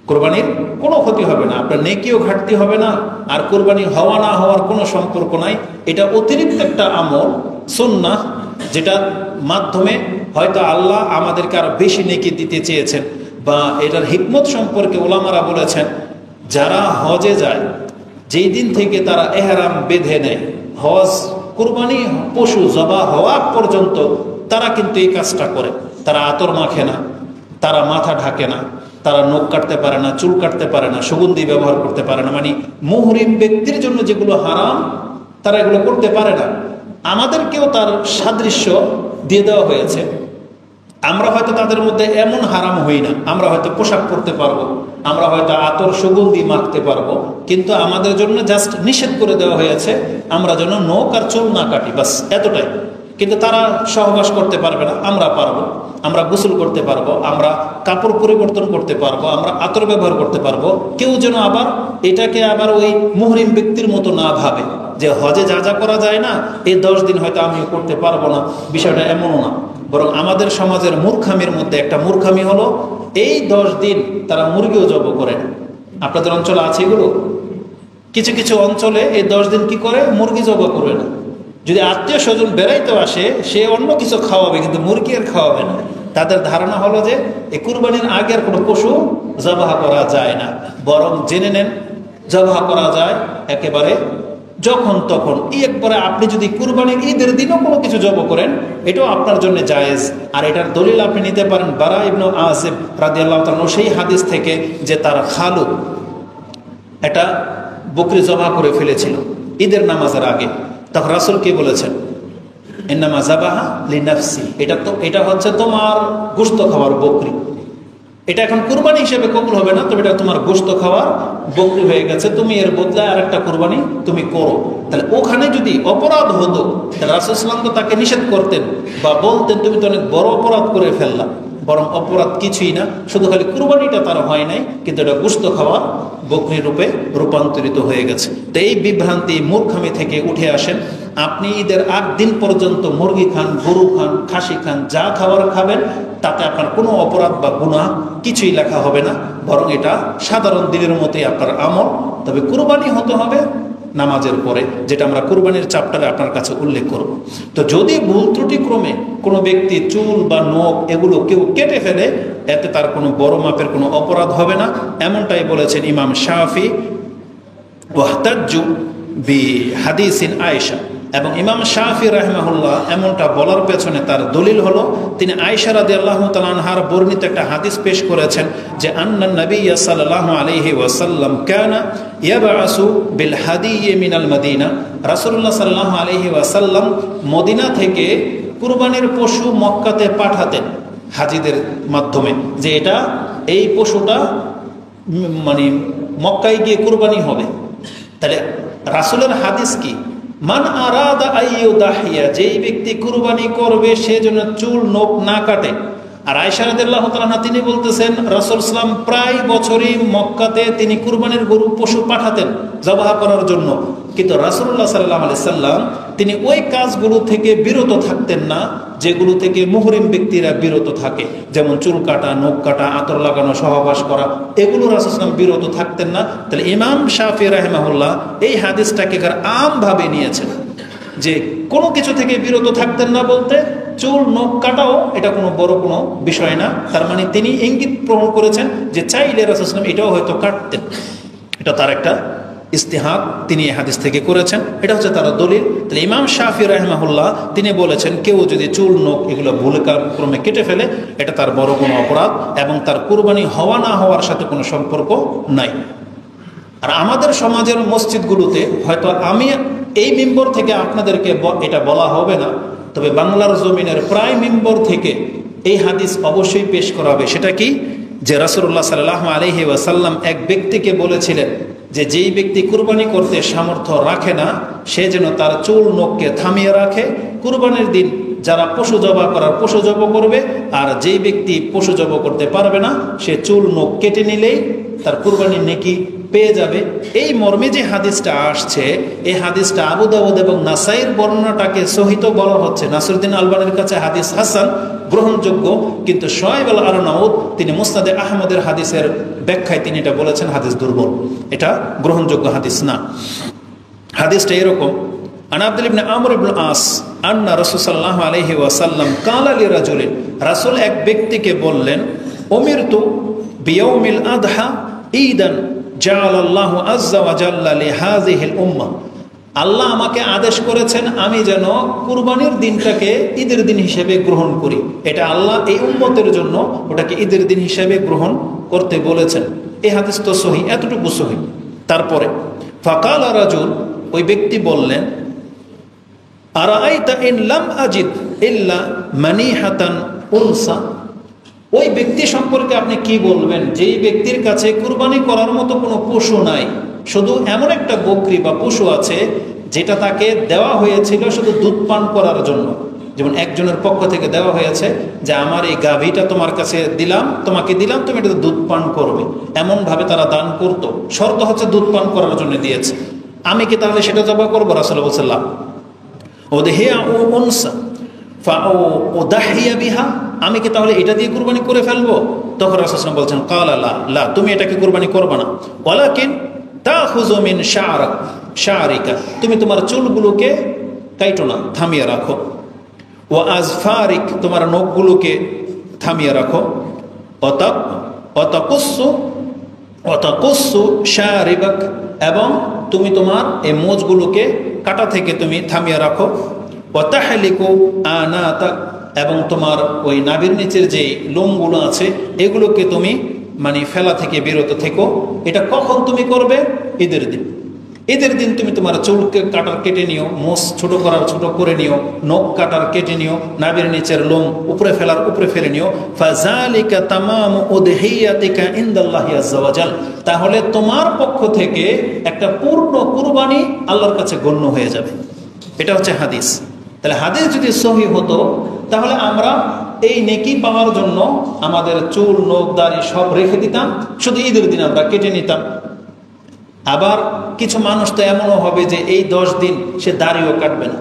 কুরবানির কোনো ক্ষতি হবে না, আপনার নেকিও ঘাটতি হবে না, আর কুরবানি হওয়া না হওয়ার কোনো সম্পর্ক নাই। এটা অতিরিক্ত একটা আমল, সুন্নাহ, যেটার মাধ্যমে হয়তো আল্লাহ আমাদেরকে আরো বেশি নেকি দিতে চেয়েছেন, বা এটার হিকমত সম্পর্কে ওলামারা বলেছেন, যারা হজে যায়, যেই দিন থেকে তারা এহরাম বেঁধে নেয়, হজ কুরবানি পশু জবা হওয়া পর্যন্ত তারা কিন্তু এই কাজটা করে। তারা আতর মাখে না, তারা মাথা ঢাকে না, তারা নখ কাটতে পারে না, চুল কাটতে পারে না, সুগন্ধি ব্যবহার করতে পারে না। মানে মুহরিম ব্যক্তির জন্য যেগুলো হারাম তারা এগুলো করতে পারে না। আমাদেরকেও তার সাদৃশ্য দিয়ে দেওয়া হয়েছে। আমরা হয়তো তাদের মধ্যে এমন হারাম হই না, আমরা হয়তো পোশাক পরতে পারবো, আমরা হয়তো আতর সুগন্ধি মাখতে পারবো, কিন্তু আমাদের জন্য জাস্ট নিষেধ করে দেওয়া হয়েছে আমরা যেন নখ আর চুল না কাটি, বাস এতটাই। কিন্তু তারা সহবাস করতে পারবে না, আমরা পারবো। আমরা গোসল করতে পারবো, আমরা কাপড় পরিবর্তন করতে পারবো, আমরা আতর ব্যবহার করতে পারবো। কেউ যেন আবার এটাকে আবার ওই মুহরিম ব্যক্তির মতো না ভাবে যে হজে যা যা করা যায় না, এই 10 দিন হয়তো আমিও করতে পারবো না, বিষয়টা এমনও না। বরং আমাদের সমাজের মূর্খামির মধ্যে একটা মূর্খামি হলো এই 10 দিন তারা মুরগিও জব করে না। আপনাদের অঞ্চলে আছে এগুলো? কিছু কিছু অঞ্চলে এই 10 দিন কি করে? মুরগি জব করবে না। যদি আত্মীয় স্বজন বেড়াইতেও আসে, সে অন্য কিছু খাওয়াবে, কিন্তু মুরগি আর খাওয়াবে না। তাদের ধারণা হলো যে এই কুরবানির আগে আর কোনো পশু জবাহ করা যায় না। বরং জেনে নেন জবাহ করা যায় একেবারে যখন তখন। একবারে আপনি যদি কুরবানির ঈদের দিনও কোনো কিছু জব করেন, এটাও আপনার জন্য জায়েজ। আর এটার দলিল আপনি নিতে পারেন বারা ইবনে আযিব রাদিয়াল্লাহু তাআলা সেই হাদিস থেকে, যে তার খালু একটা বকরি জবাহ করে ফেলেছিল ঈদের নামাজের আগে। তখন রাসূল কি বলেছেন? ইন্নামা যাবাহা লিনাফসি, এটা হচ্ছে তোমার গোশত খাওয়ার বকরি। এটা এখন কুরবানি হিসেবে কবুল হবে না, তবে এটা তোমার গোশত খাওয়ার বকরি হয়ে গেছে, তুমি এর বদলায় আর একটা কুরবানি তুমি করো। তাহলে ওখানে যদি অপরাধ হতো, রাসূল সাল্লাল্লাহু আলাইহি ওয়াসাল্লাম তো তাকে নিষেধ করতেন বা বলতেন তুমি তো অনেক বড় অপরাধ করে ফেললা। বরং অপরাধ কিছুই না, শুধু খালি কুরবানিটা তার হয় নাই, কিন্তু এটা গোশত খাওয়ার বকরি রূপে রূপান্তরিত হয়ে গেছে। তো এই বিভ্রান্তি মূর্খামি থেকে উঠে আসেন। আপনি ঈদের 8 দিন পর্যন্ত মুরগি খান, গরু খান, খাসি খান, যা খাবার খাবেন তাতে আপনার কোনো অপরাধ বা গুনাহ কিছুই লেখা হবে না, বরং এটা সাধারণ দিনের মতোই আপনার আমল। তবে কুরবানি হতে হবে নামাজের পরে, যেটা আমরা কুরবানির চ্যাপ্টারে আপনার কাছে উল্লেখ করব। তো যদি ভুল ত্রুটি ক্রমে কোনো ব্যক্তি চুল বা নখ এগুলো কেউ কেটে ফেলে, এতে তার কোনো বড় মাপের কোনো অপরাধ হবে না, এমনটাই বলেছেন ইমাম শাফি। ওয়াহতাজ্জু বি হাদিসিন আয়েশা, এবং ইমাম শাফি রাহিমাহুল্লাহ এমনটা বলার পেছনে তার দলিল হলো তিনি আয়েশা রাদিয়াল্লাহু তাআলা আনহার বর্ণিত একটা হাদিস পেশ করেছেন যে আন্নান নবী সাল্লাল্লাহু আলাইহি ওয়াসাল্লাম কানা ইয়াবআসু বিল হাদিয়্যি মিনাল মদিনা, রাসূলুল্লাহ সাল্লাল্লাহু আলাইহি ওয়াসাল্লাম মদিনা থেকে কুরবানির পশু মক্কাতে পাঠাতেন হাজীদের মাধ্যমে, যে এটা এই পশুটা মানে মক্কায় গিয়ে কুরবানি হবে। তাহলে রাসূলের হাদিস কি? মান আরাদা আইয়ুদাহিয়া, যেই ব্যক্তি কুরবানি করবে সে যেন চুল নখ না কাটে। আর আয়েশা রাদিয়াল্লাহু তাআলা তিনি বলতেছেন রাসূল সাল্লাম প্রায় বছরই মক্কাতে তিনি কুরবানির গরু পশু পাঠাতেন জবাহ করার জন্য, কিন্তু রাসূলুল্লাহ সাল্লাল্লাহু আলাইহি সাল্লাম তিনি ওই কাজগুলো থেকে বিরত থাকতেন না যেগুলো থেকে মুহরিম ব্যক্তিরা বিরত থাকে, যেমন চুল কাটা, নখ কাটা, আতর লাগানো, সহবাস করা, এগুলো রাসূল সাল্লাম বিরত থাকতেন না। তাহলে ইমাম শাফি রাহিমাহুল্লাহ এই হাদিসটাকে আমভাবে নিয়েছেন যে কোনো কিছু থেকে বিরত থাকতেন না বলতে চুল নখ কাটাও এটা কোনো বড় কোনো বিষয় না। তার মানে তিনি ইঙ্গিত প্রমাণ করেছেন যে চাইলে রাসূল সাল্লাল্লাহু আলাইহি ওয়াসাল্লাম এটাও হয়তো কাটতেন, এটা তার একটা ইস্তিহাদ তিনি এই হাদিস থেকে করেছেন, এটা হচ্ছে তার দলিল। তাহলে ইমাম শাফি রাহিমাহুল্লাহ তিনি বলেছেন কেউ যদি চুল নখ এগুলো ভুল ক্রমে কেটে ফেলে এটা তার বড় কোনো অপরাধ এবং তার কুরবানি হওয়া না হওয়ার সাথে কোনো সম্পর্ক নাই। আর আমাদের সমাজের মসজিদগুলোতে হয়তো আমি এই মিম্বর থেকে আপনাদেরকে এটা বলা হবে না, তবে বাংলার জমিনের প্রায় মিম্বর থেকে এই হাদিস অবশ্যই পেশ করা হবে। সেটা কি? যে রাসূলুল্লাহ সাল্লাল্লাহু আলাইহি ওয়াসাল্লাম এক ব্যক্তিকে বলেছিলেন যে যেই ব্যক্তি কুরবানি করতে সামর্থ্য রাখে না সে যেন তার চুল নখকে থামিয়ে রাখে, কুরবানির দিন যারা পশু জবাই করার পশু জবাই করবে, আর যেই ব্যক্তি পশু জবাই করতে পারবে না সে চুল নখ কেটে নিলেই তার কুরবানির নেকি পেয়ে যাবে। এই মর্মে যে হাদিসটা আসছে, এই হাদিসটা আবু দাউদ এবং নাসাইর বর্ণনাটাকে সহিত বলা হচ্ছে। নাসিরউদ্দিন আলবানীর কাছে হাদিস হাসান গ্রহণযোগ্য, কিন্তু শুআইব আল আরনাউত তিনি মুসনাদে আহমদের হাদিসের ব্যাখ্যায় তিনি এটা বলেছেন হাদিস দুর্বল, এটা গ্রহণযোগ্য হাদিস না। হাদিসটা এরকম, আন আব্দুল্লাহ ইবনে আমর ইবনে আস আন্না রাসূল সাল্লাল্লাহু আলাইহি ওয়াসাল্লাম ক্বালা লিরাজুলিন, রাসূল এক ব্যক্তিকে বললেন উমিরতু বিয়াউমিল আদহা ঈদান জাআলাল্লাহু আযজা ওয়া জাল্লা লিহাযিহিল উম্মাহ, আল্লাহ আমাকে আদেশ করেছেন আমি যেন কুরবানির দিনটাকে ঈদের দিন হিসেবে গ্রহণ করি। এটা আল্লাহ এই উম্মতের জন্য ওটাকে ঈদের দিন হিসেবে গ্রহণ করতে বলেছেন। এই হাদিস তো সহিহ, এতটুকু সহিহ। তারপরে ফাকালা রাজুল, ওই ব্যক্তি বললেন আরাআইতা ইন লাম আজিদ ইল্লা মানিহাতান উনসা, ওই ব্যক্তি সম্পর্কে আপনি কি বলবেন যেই ব্যক্তির কাছে কুরবানি করার মতো কোনো পশু নাই, শুধু এমন একটা বকরি বা পশু আছে যেটা তাকে দেওয়া হয়েছিল শুধু দুধ পান করার জন্য। যেমন একজনের পক্ষ থেকে দেওয়া হয়েছে যে আমার এই গাভীটা তোমার কাছে দিলাম, তোমাকে দিলাম, তুমি এটা দুধ পান করবে, এমনভাবে তারা দান করতো। শর্ত হচ্ছে দুধ পান করার জন্য দিয়েছে, আমি কি তাহলে সেটা জবাই করবো? রাসূলুল্লাহ বলছেন ওদেহিয়া ও উনসা ও দাহিয়া বিহা, আমি কি তাহলে এটা দিয়ে কুরবানি করে ফেলবো? তখন রাসূল সাল্লাল্লাহু আলাইহি ওয়াসাল্লাম বলছেন ক্বালা লা লা, তুমি এটাকে কুরবানি করবে না। ওয়ালাকিন তাখুযু মিন শা'রিকা, তুমি তোমার চুলগুলোকে কাটো না, থামিয়ে রাখো। ওয়া আজফারিক, তোমার নখগুলোকে থামিয়ে রাখো। অতাকুসু শারিবাক, এবং তুমি তোমার এই মোজগুলোকে কাটা থেকে তুমি থামিয়ে রাখো। ওয়াতাহলিকু আনাতাক, এবং তোমার ওই নাভির নিচের যে লোমগুলো আছে এগুলোকে তুমি মানে ফেলা থেকে বিরত থেকো। এটা কখন তুমি করবে? ঈদের দিন। ঈদের দিন তুমি তোমার চুলকে কাটার কেটে নিও, মোষ ছোট করার ছোট করে নিও, নখ কাটার কেটে নিও, নাভির নিচের লোম উপরে ফেলার উপরে ফেলে নিও। ফাযালিকা তামামু উদহিয়াতিকা ইনদাল্লাহি আযজা ওয়া জাল, তাহলে তোমার পক্ষ থেকে একটা পূর্ণ কুরবানি আল্লাহর কাছে গণ্য হয়ে যাবে। এটা হচ্ছে হাদিস। তাহলে হাদিস যদি সহিহ হতো তাহলে আমরা এই নেকি পাওয়ার জন্য আমাদের চুল নখ দাড়ি সব রেখে দিতাম, শুধু ঈদের দিন আমরা কেটে নিতাম। আবার কিছু মানুষ তো এমনও হবে যে এই 10 দিন সে দাড়িও কাটবে না,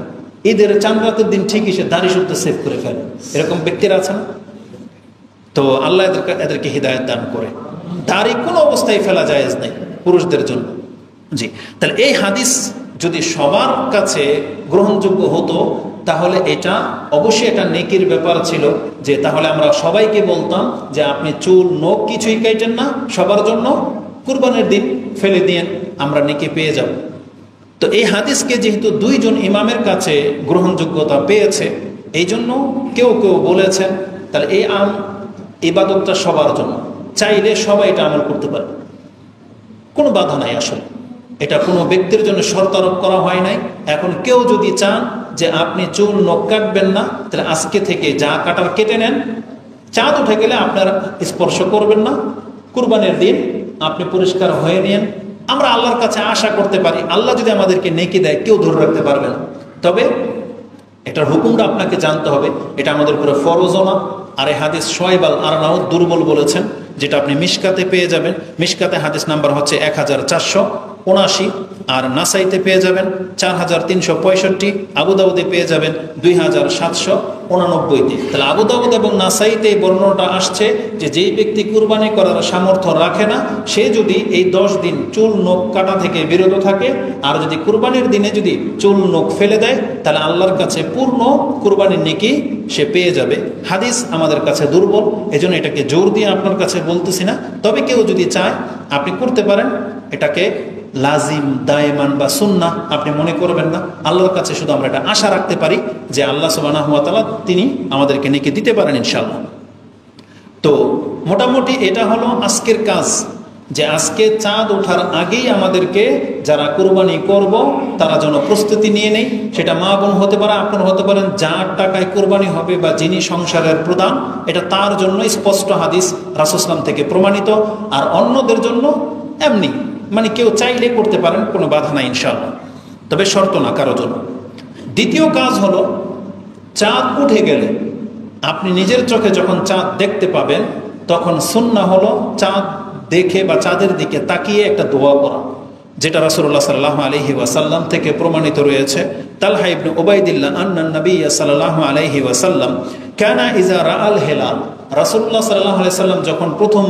ঈদের চাঁদ রাতের দিন ঠিকই সে দাড়ি শুদ্ধ সেভ করে ফেলে। এরকম ব্যক্তিরা আছে না? তো আল্লাহ এদেরকে হিদায়াত দান করে। দাড়ি কোনো অবস্থায় ফেলা জায়েজ নাই পুরুষদের জন্য। জি, তাহলে এই হাদিস যদি সবার কাছে গ্রহণযোগ্য হতো তাহলে এটা অবশ্যই এটা নেকির ব্যাপার ছিল, যে তাহলে আমরা সবাইকে বলতাম যে আপনি চুল নখ কিছুই কাটেন না, সবার জন্য কুরবানের দিন ফেলে দিয়েন, আমরা নেকি পেয়ে যাব। তো এই হাদিসকে যেহেতু 2 জন ইমামের কাছে গ্রহণযোগ্যতা পেয়েছে, এই জন্য কেউ কেউ বলেছেন তাহলে এই ইবাদতটা সবার জন্য, চাইলে সবাই এটা আমল করতে পারে, কোনো বাধা নাই। আসলে এটা কোনো ব্যক্তির জন্য শর্ত আরোপ করা হয় নাই। এখন কেউ যদি চান যে আপনি চুল নখ কাটবেন না, তাহলে আজকে থেকে যা কাটার কেটে নেন, চাঁদ উঠে গেলে আপনার স্পর্শ করবেন না, কুরবানের দিন আপনি পরিষ্কার হয়ে নিন। আমরা আল্লাহর কাছে আশা করতে পারি আল্লাহ যদি আমাদেরকে নেকি দেয় কেউ ধরে রাখতে পারবে না, তবে এটার হুকুমটা আপনাকে জানতে হবে, এটা আমাদের উপরে ফরজও না। আর এই হাদিস শোয়েব আল আরনাউত দুর্বল বলেছেন, যেটা আপনি মিশকাতে পেয়ে যাবেন। মিশকাতে হাদিস নাম্বার হচ্ছে 1479, আর নাসাইতে পেয়ে যাবেন 4365, আবু দাউদে পেয়ে যাবেন 2789-তে। তাহলে আবু দাউদ এবং নাসাইতে এই বর্ণনাটা আসছে যে যেই ব্যক্তি কুরবানি করার সামর্থ্য রাখে না, সে যদি এই 10 দিন চুল নখ কাটা থেকে বিরত থাকে, আর যদি কুরবানির দিনে যদি চুল নখ ফেলে দেয়, তাহলে আল্লাহর কাছে পূর্ণ কুরবানির নেকি সে পেয়ে যাবে। হাদিস আমাদের কাছে দুর্বল, এজন্য এটাকে জোর দিয়ে আপনার কাছে বলতেছি না। তবে কেউ যদি চায় আপনি করতে পারেন, এটাকে লাজিম দায়মান বা সুন্নাহ আপনি মনে করবেন না। আল্লাহর কাছে শুধু আমরা এটা আশা রাখতে পারি যে আল্লাহ সুবহানাহু ওয়া তাআলা তিনি আমাদেরকে নেকি দিতে পারেন ইনশাআল্লাহ। তো মোটামুটি এটা হলো আজকের কাজ, যে আজকে চাঁদ ওঠার আগেই আমাদেরকে যারা কুরবানি করব তারা যেন প্রস্তুতি নিয়ে নেই। সেটা মা বোন হতে পারে, আপনারা হতে পারেন, যার টাকায় কুরবানি হবে বা যিনি সংসারের প্রধান, এটা তার জন্য স্পষ্ট হাদিস রাসূল সাল্লাল্লাহু আলাইহি ওয়াসাল্লাম থেকে প্রমাণিত। আর অন্যদের জন্য এমনি মানে কেউ চাইলে করতে পারেন, কোনো বাধা নাই ইনশাআল্লাহ, তবে শর্ত না কারো জন্য। দ্বিতীয় কাজ হলো চাঁদ উঠে গেলে আপনি নিজের চোখে যখন চাঁদ দেখতে পাবেন, তখন সুন্নাহ হলো চাঁদ দেখে বা চাঁদের দিকে তাকিয়ে একটা দোয়া করা, যেটা রাসূলুল্লাহ সাল্লাল্লাহু আলাইহি ওয়াসাল্লাম থেকে প্রমাণিত রয়েছে। তালহা ইবনে উবাইদিল্লাহ আন্না নবী সাল্লাল্লাহু আলাইহি ওয়াসাল্লাম কানা ইজা রাআল হিলাল, রাসূলুল্লাহ সাল্লাল্লাহু আলাইহি ওয়াসাল্লাম যখন প্রথম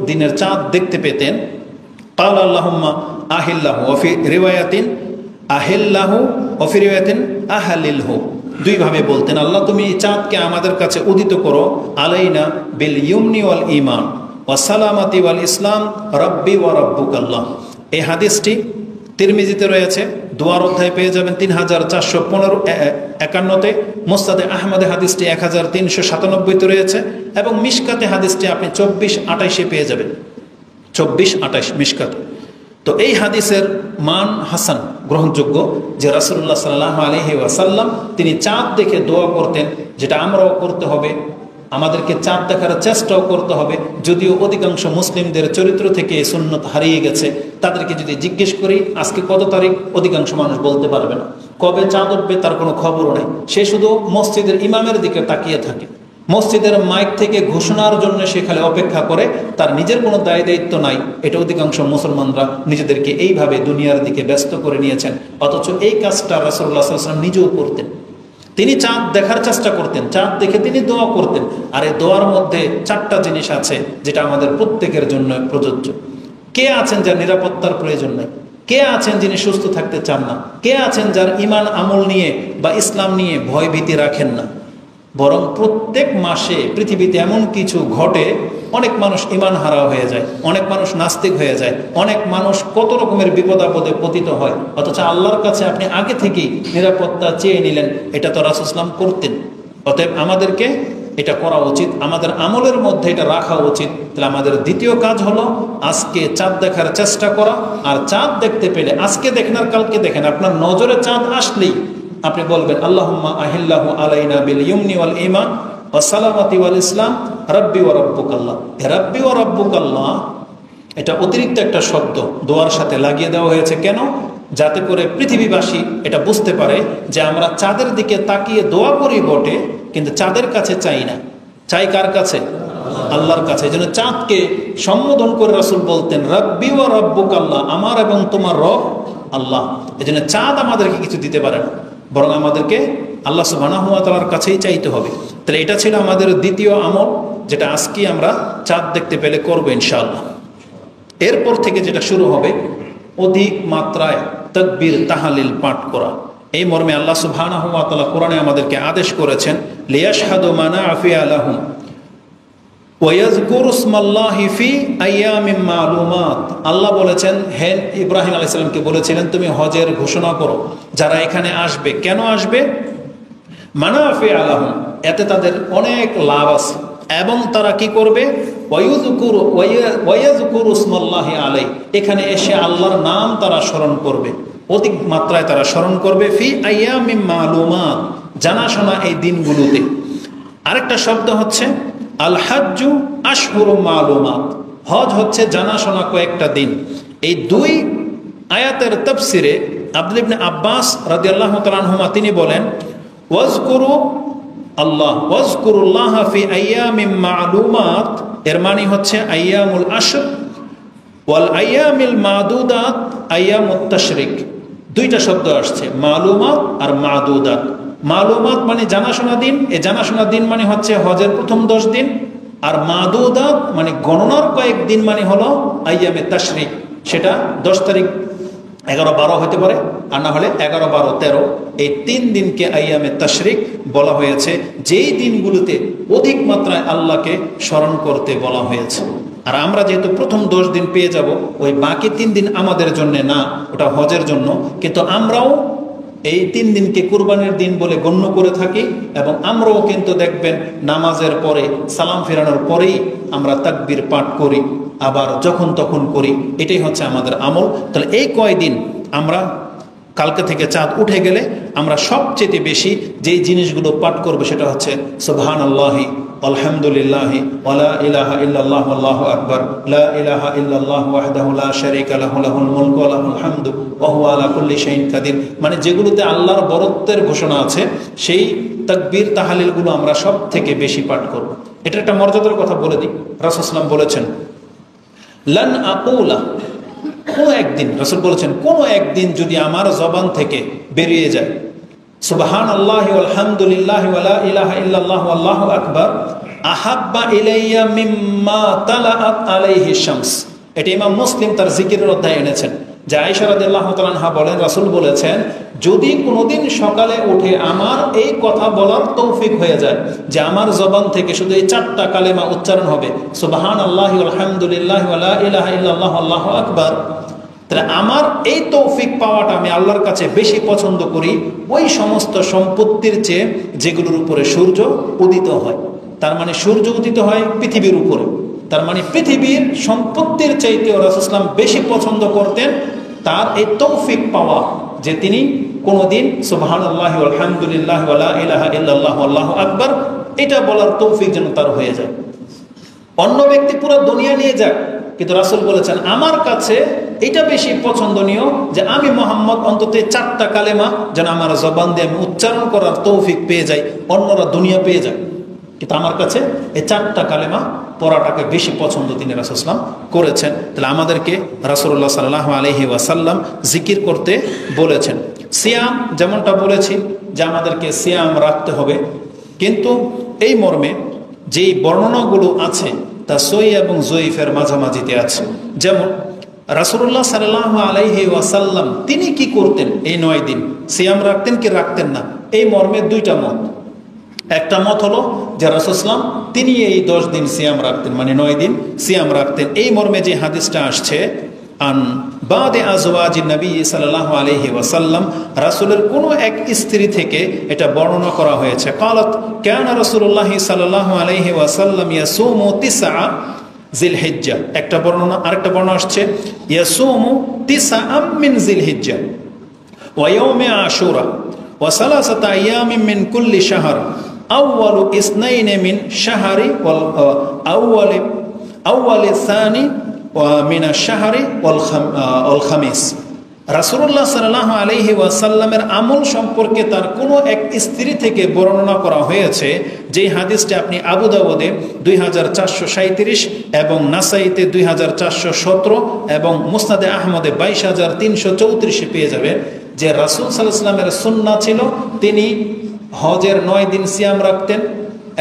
দিনের চাঁদ দেখতে পেতেন, قال اللهم أهله وفي رواية أهله وفي رواية أهلله, 2 ভাবে বলতেন, আল্লাহ তুমি চাঁদকে আমাদের কাছে উদিত করো, আলাইনা বিল ইউমনি ওয়াল ঈমান ওয়া সালামাতি ওয়াল ইসলাম রাব্বি ওয়া রাব্বুকাল্লাহ। এই হাদিসটি তিরমিজিতে রয়েছে, দুয়ার অধ্যায় পেয়ে যাবেন 3451-তে, মুসনাদে আহমদে হাদিসটি 1397-তে রয়েছে, এবং মিশকাতে হাদিসটি আপনি 2428-এ পেয়ে যাবেন, 24-28 মিশকাত। তো এই হাদিসের মান হাসান, গ্রহণযোগ্য, যে রাসূলুল্লাহ সাল্লাল্লাহু আলাইহি ওয়াসাল্লাম তিনি চাঁদ দেখে দোয়া করতেন, যেটা আমরাও করতে হবে, আমাদেরকে চাঁদ দেখার চেষ্টাও করতে হবে। যদিও অধিকাংশ মুসলিমদের চরিত্র থেকে এই সুন্নত হারিয়ে গেছে, তাদেরকে যদি জিজ্ঞেস করি আজকে কত তারিখ, অধিকাংশ মানুষ বলতে পারবে না, কবে চাঁদ উঠবে তার কোনো খবরও নেই। সে শুধু মসজিদের ইমামের দিকে তাকিয়ে থাকে, মসজিদের মাইক থেকে ঘোষণার জন্য সে খালি অপেক্ষা করে, তার নিজের কোনো দায় দায়িত্ব নাই। এটা অধিকাংশ মুসলমানরা নিজেদেরকে এইভাবে দুনিয়ার দিকে ব্যস্ত করে নিয়েছেন। অথচ এই কাজটা রাসূলুল্লাহ সাল্লাল্লাহু আলাইহি ওয়াসাল্লাম নিজেও করতেন। তিনি চাঁদ দেখার চেষ্টা করতেন, চাঁদ দেখে তিনি দোয়া করতেন। আর এই দোয়ার মধ্যে 4টা জিনিস আছে যেটা আমাদের প্রত্যেকের জন্য প্রযোজ্য। কে আছেন যার নিরাপত্তার প্রয়োজন নাই? কে আছেন যিনি সুস্থ থাকতে চান না? কে আছেন যার ঈমান আমল নিয়ে বা ইসলাম নিয়ে ভয় ভীতি রাখেন না? বরং প্রত্যেক মাসে পৃথিবীতে এমন কিছু ঘটে, অনেক মানুষ ঈমান হারা হয়ে যায়, অনেক মানুষ নাস্তিক হয়ে যায়, অনেক মানুষ কত রকমের বিপদ আপদে পতিত হয়। অথচ আল্লাহর কাছে আপনি আগে থেকেই নিরাপত্তা চেয়ে নিলেন, এটা তো রাসূল সাল্লাল্লাহু আলাইহি ওয়াসাল্লাম করতেন। অতএব আমাদেরকে এটা করা উচিত, আমাদের আমলের মধ্যে এটা রাখা উচিত। তাহলে আমাদের দ্বিতীয় কাজ হলো আজকে চাঁদ দেখার চেষ্টা করা। আর চাঁদ দেখতে পেলে আজকে দেখেন আর কালকে দেখেন, আপনার নজরে চাঁদ আসলেই আপনি বলবেন আল্লাহুম্মা আহিল্লাহু আলাইনা বিল ইউমনি ওয়াল ঈমান ওয়া সালামাতি ওয়াল ইসলাম রাব্বি ওয়া রাব্বুকাল্লাহ। রাব্বি ওয়া রাব্বুকাল্লাহ এটা অতিরিক্ত একটা শব্দ দোয়ার সাথে লাগিয়ে দেওয়া হয়েছে। কেন? যাতে করে পৃথিবীবাসী এটা বুঝতে পারে যে আমরা চাঁদের দিকে তাকিয়ে দোয়া করি বটে, কিন্তু চাঁদের কাছে চাই না, চাই কার কাছে? আল্লাহর কাছে। এই জন্য চাঁদকে সম্বোধন করে রাসূল বলতেন রাব্বি ওয়া রাব্বুক আল্লাহ, আমার এবং তোমার রব আল্লাহ। এই জন্য চাঁদ আমাদেরকে কিছু দিতে পারে না, বরং আমাদেরকে আল্লাহ সুবহানাহু ওয়া তাআলার কাছেই চাইতে হবে। তাহলে এটা ছিল আমাদের দ্বিতীয় আমল, যেটা আজকে আমরা চাঁদ দেখতে পেলে করবো ইনশাআল্লাহ। এরপর থেকে যেটা শুরু হবে অধিক মাত্রায় তাকবীর তাহলিল পাঠ করা। এই মর্মে আল্লাহ সুবহানাহু ওয়া তাআলা কোরআনে আমাদেরকে আদেশ করেছেন লিয়াশহাদু মানাফিআ লাহুম ওয়া ইয়াযকুরু ইসমাল্লাহি ফি আইয়ামিন মালুমাত। আল্লাহ বলেছেন, হে ইব্রাহিম আলাইহিস সালামকে বলেছিলেন তুমি হজের ঘোষণা করো, যারা এখানে আসবে। কেন আসবে? মানাফিআ লাহুম, এতে তাদের অনেক লাভ আছে, এবং তারা কি করবে? ওয়ায়াযকুরু ইসমাল্লাহি আলাইহি, এখানে এসে আল্লাহর নাম তারা স্মরণ করবে, অধিক মাত্রায় তারা স্মরণ করবে। ফি আইয়ামিন মালুমাত, জানাশোনা এই দিনগুলোতে। আরেকটা শব্দ হচ্ছে আল হাজ্জু আশহুরুম মালুমাত, হজ হচ্ছে জানাশোনা কয়েকটা দিন। এই দুই আয়াতের তাফসিরে আব্দুল্লাহ ইবনে আব্বাস রাদিয়াল্লাহু তাআলা আনহুমা তিনি বলেন ওয়াজকুরু আল্লাহ ওয়াজকুরুল্লাহ ফি আইয়ামিন মালুমাত, এর মানে হচ্ছে আইয়ামুল আশর ওয়াল আইয়ামিল মাদুদাত আইয়ামুত তাশরিক। দুইটা শব্দ আসছে, মালুমাত আর মাদুদাত। মালুমাত মানে জানাশোনা দিন, এই জানাশোনা দিন মানে হচ্ছে হজের প্রথম 10 দিন, আর মাদুদাত মানে গণনার কয়েক দিন মানে হলো আইয়ামে তাশরিক। সেটা 10 তারিখ 11-12 হতে পারে, আর না হলে 11-12-13, এই 3 দিনকে আইয়ামে তাশরিক বলা হয়েছে, যেই দিনগুলোতে অধিক মাত্রায় আল্লাহকে স্মরণ করতে বলা হয়েছে। আর আমরা যেহেতু প্রথম 10 দিন পেয়ে যাব, ওই বাকি 3 দিন আমাদের জন্য না, ওটা হজের জন্য। কিন্তু আমরাও এই 3 দিনকে কুরবানির দিন বলে গণ্য করে থাকি, এবং আমরাও কিন্তু দেখবেন নামাজের পরে সালাম ফেরানোর পরেই আমরা তাকবীর পাঠ করি, আবার যখন তখন করি। এটাই হচ্ছে আমাদের আমল। তাহলে এই কয়দিন আমরা কালকে থেকে চাঁদ উঠে গেলে আমরা সবচেয়ে বেশি যেই জিনিসগুলো পাঠ করবো সেটা হচ্ছে সুবহানাল্লাহি আলহামদুলিল্লাহি ওয়ালা ইলাহা ইল্লাল্লাহু আল্লাহু আকবার লা ইলাহা ইল্লাল্লাহু ওয়াহদাহু লা শারীকা লাহু লাহুল মুলকু ওয়া লাহুল হামদু ওয়া হুয়া আলা কুল্লি শাইইন কাদির। মানে যেগুলোতে আল্লাহর বরত্বের ঘোষণা আছে, সেই তাকবীর তাহলিলগুলো আমরা সব থেকে বেশি পাঠ করব। এটা একটা মর্যাদার কথা বলে দিই। রাসূল সাল্লাল্লাহু আলাইহি ওয়াসাল্লাম বলেছেন লান আকুলা, কোনো একদিন, রাসূল বলেছেন কোনো একদিন যদি আমার জবান থেকে বেরিয়ে যায় সুবহানাল্লাহি ওয়াল হামদুলিল্লাহি ওয়া লা ইলাহা ইল্লাল্লাহু আল্লাহু আকবার আহাব্বা ইলাইয়া মিম্মা তালাআত আলাইহি শামস। এটা ইমাম মুসলিম তার জিকিরের অধ্যায়ে এনেছেন, যে আয়েশা রাদিয়াল্লাহু তাআলা আনহা বলেন রাসূল বলেছেন যদি কোনোদিন সকালে উঠে আমার এই কথা বলার তৌফিক হয়ে যায় যে আমার জবান থেকে শুধু এই 4টা কালেমা উচ্চারণ হবে সুবহানাল্লাহি ওয়াল হামদুলিল্লাহি ওয়া লা ইলাহা ইল্লাল্লাহু আল্লাহু আকবার, তাহলে আমার এই তৌফিক পাওয়াটা আমি আল্লাহর কাছে বেশি পছন্দ করি ওই সমস্ত সম্পত্তির চেয়ে যেগুলোর উপরে সূর্য উদিত হয়। তার মানে সূর্য উদিত হয় পৃথিবীর উপরে, তার মানে পৃথিবীর সম্পত্তির চাইতেও রাসূল সাল্লাল্লাহু আলাইহি ওয়াসাল্লাম বেশি পছন্দ করতেন তার এই তৌফিক পাওয়া, যে তিনি কোনোদিন সুবহানাল্লাহি ওয়াল হামদুলিল্লাহি ওয়া লা ইলাহা ইল্লাল্লাহু আল্লাহু আকবার এটা বলার তৌফিক যেন তার হয়ে যায়। অন্য ব্যক্তি পুরো দুনিয়া নিয়ে যাক, কিন্তু রাসূল বলেছেন আমার কাছে এটা বেশি পছন্দনীয় যে আমি মুহাম্মদ অন্তত 4টা কালেমা যেন আমার জবান দিয়ে আমি উচ্চারণ করার তৌফিক পেয়ে যাই, অন্যরা দুনিয়া পেয়ে যায়, কিন্তু আমার কাছে এই 4টা কালেমা পড়াটাকে বেশি পছন্দ তিনি রাসূল সাল্লাল্লাহু আলাইহি ওয়াসাল্লাম করেছেন। তাহলে আমাদেরকে রাসূলুল্লাহ সাল্লাল্লাহু আলাইহি ওয়াসাল্লাম জিকির করতে বলেছেন। সিয়াম যেমনটা বলেছি যে আমাদেরকে সিয়াম রাখতে হবে, কিন্তু এই মর্মে যেই বর্ণনাগুলো আছে তা সহিহ এবং জয়ীফের মাঝামাঝিতে আছে। যেমন রাসূলুল্লাহ সাল্লাল্লাহু আলাইহি ওয়াসাল্লাম তিনি কি করতেন, এই 9 দিন সিয়াম রাখতেন কি রাখতেন না, এই মর্মে 2টা মত। একটা মত হলো যে রাসূল সাল্লাল্লাহু আলাইহি ওয়াসাল্লাম তিনি এই 10 দিন সিয়াম রাখতেন, মানে 9 দিন সিয়াম রাখতেন। এই মর্মে যে হাদিসটা আসছে আন বাদে আজওয়াজিন নবী সাল্লাল্লাহু আলাইহি ওয়াসাল্লাম, রাসূলের কোনো এক স্ত্রী থেকে এটা বর্ণনা করা হয়েছে। قالت كان رسول الله صلى الله عليه وسلم يصوم 9 জিলহিজ্জা, একটা বর্ণনা। আরেকটা বর্ণনা আসছে ইয়াসুমু 9 মিন জিলহিজ্জা ওয়া ইয়াউমে আশুরা ওয়া সালাসাতা আইয়ামিন মিন কুল্লি শাহর আউয়ালু ইসনাইন মিন শাহরি ওয়াল আউয়ালি সানি মিনা শাহরি ওয়াল খামিস। রাসূলুল্লাহ সাল্লাল্লাহু আলাইহি ওয়াসাল্লামের আমল সম্পর্কে তার কোনো এক স্ত্রী থেকে বর্ণনা করা হয়েছে যেই হাদিসটি আপনি আবু দাউদে 2437 এবং নাসাইতে 2417 এবং মুসনাদে আহমদে 22334 পেয়ে যাবেন, যে রাসূল সাল্লাল্লাহু আলাইহি ওয়াসাল্লামের সুন্নাহ ছিল তিনি হজের 9 দিন সিয়াম রাখতেন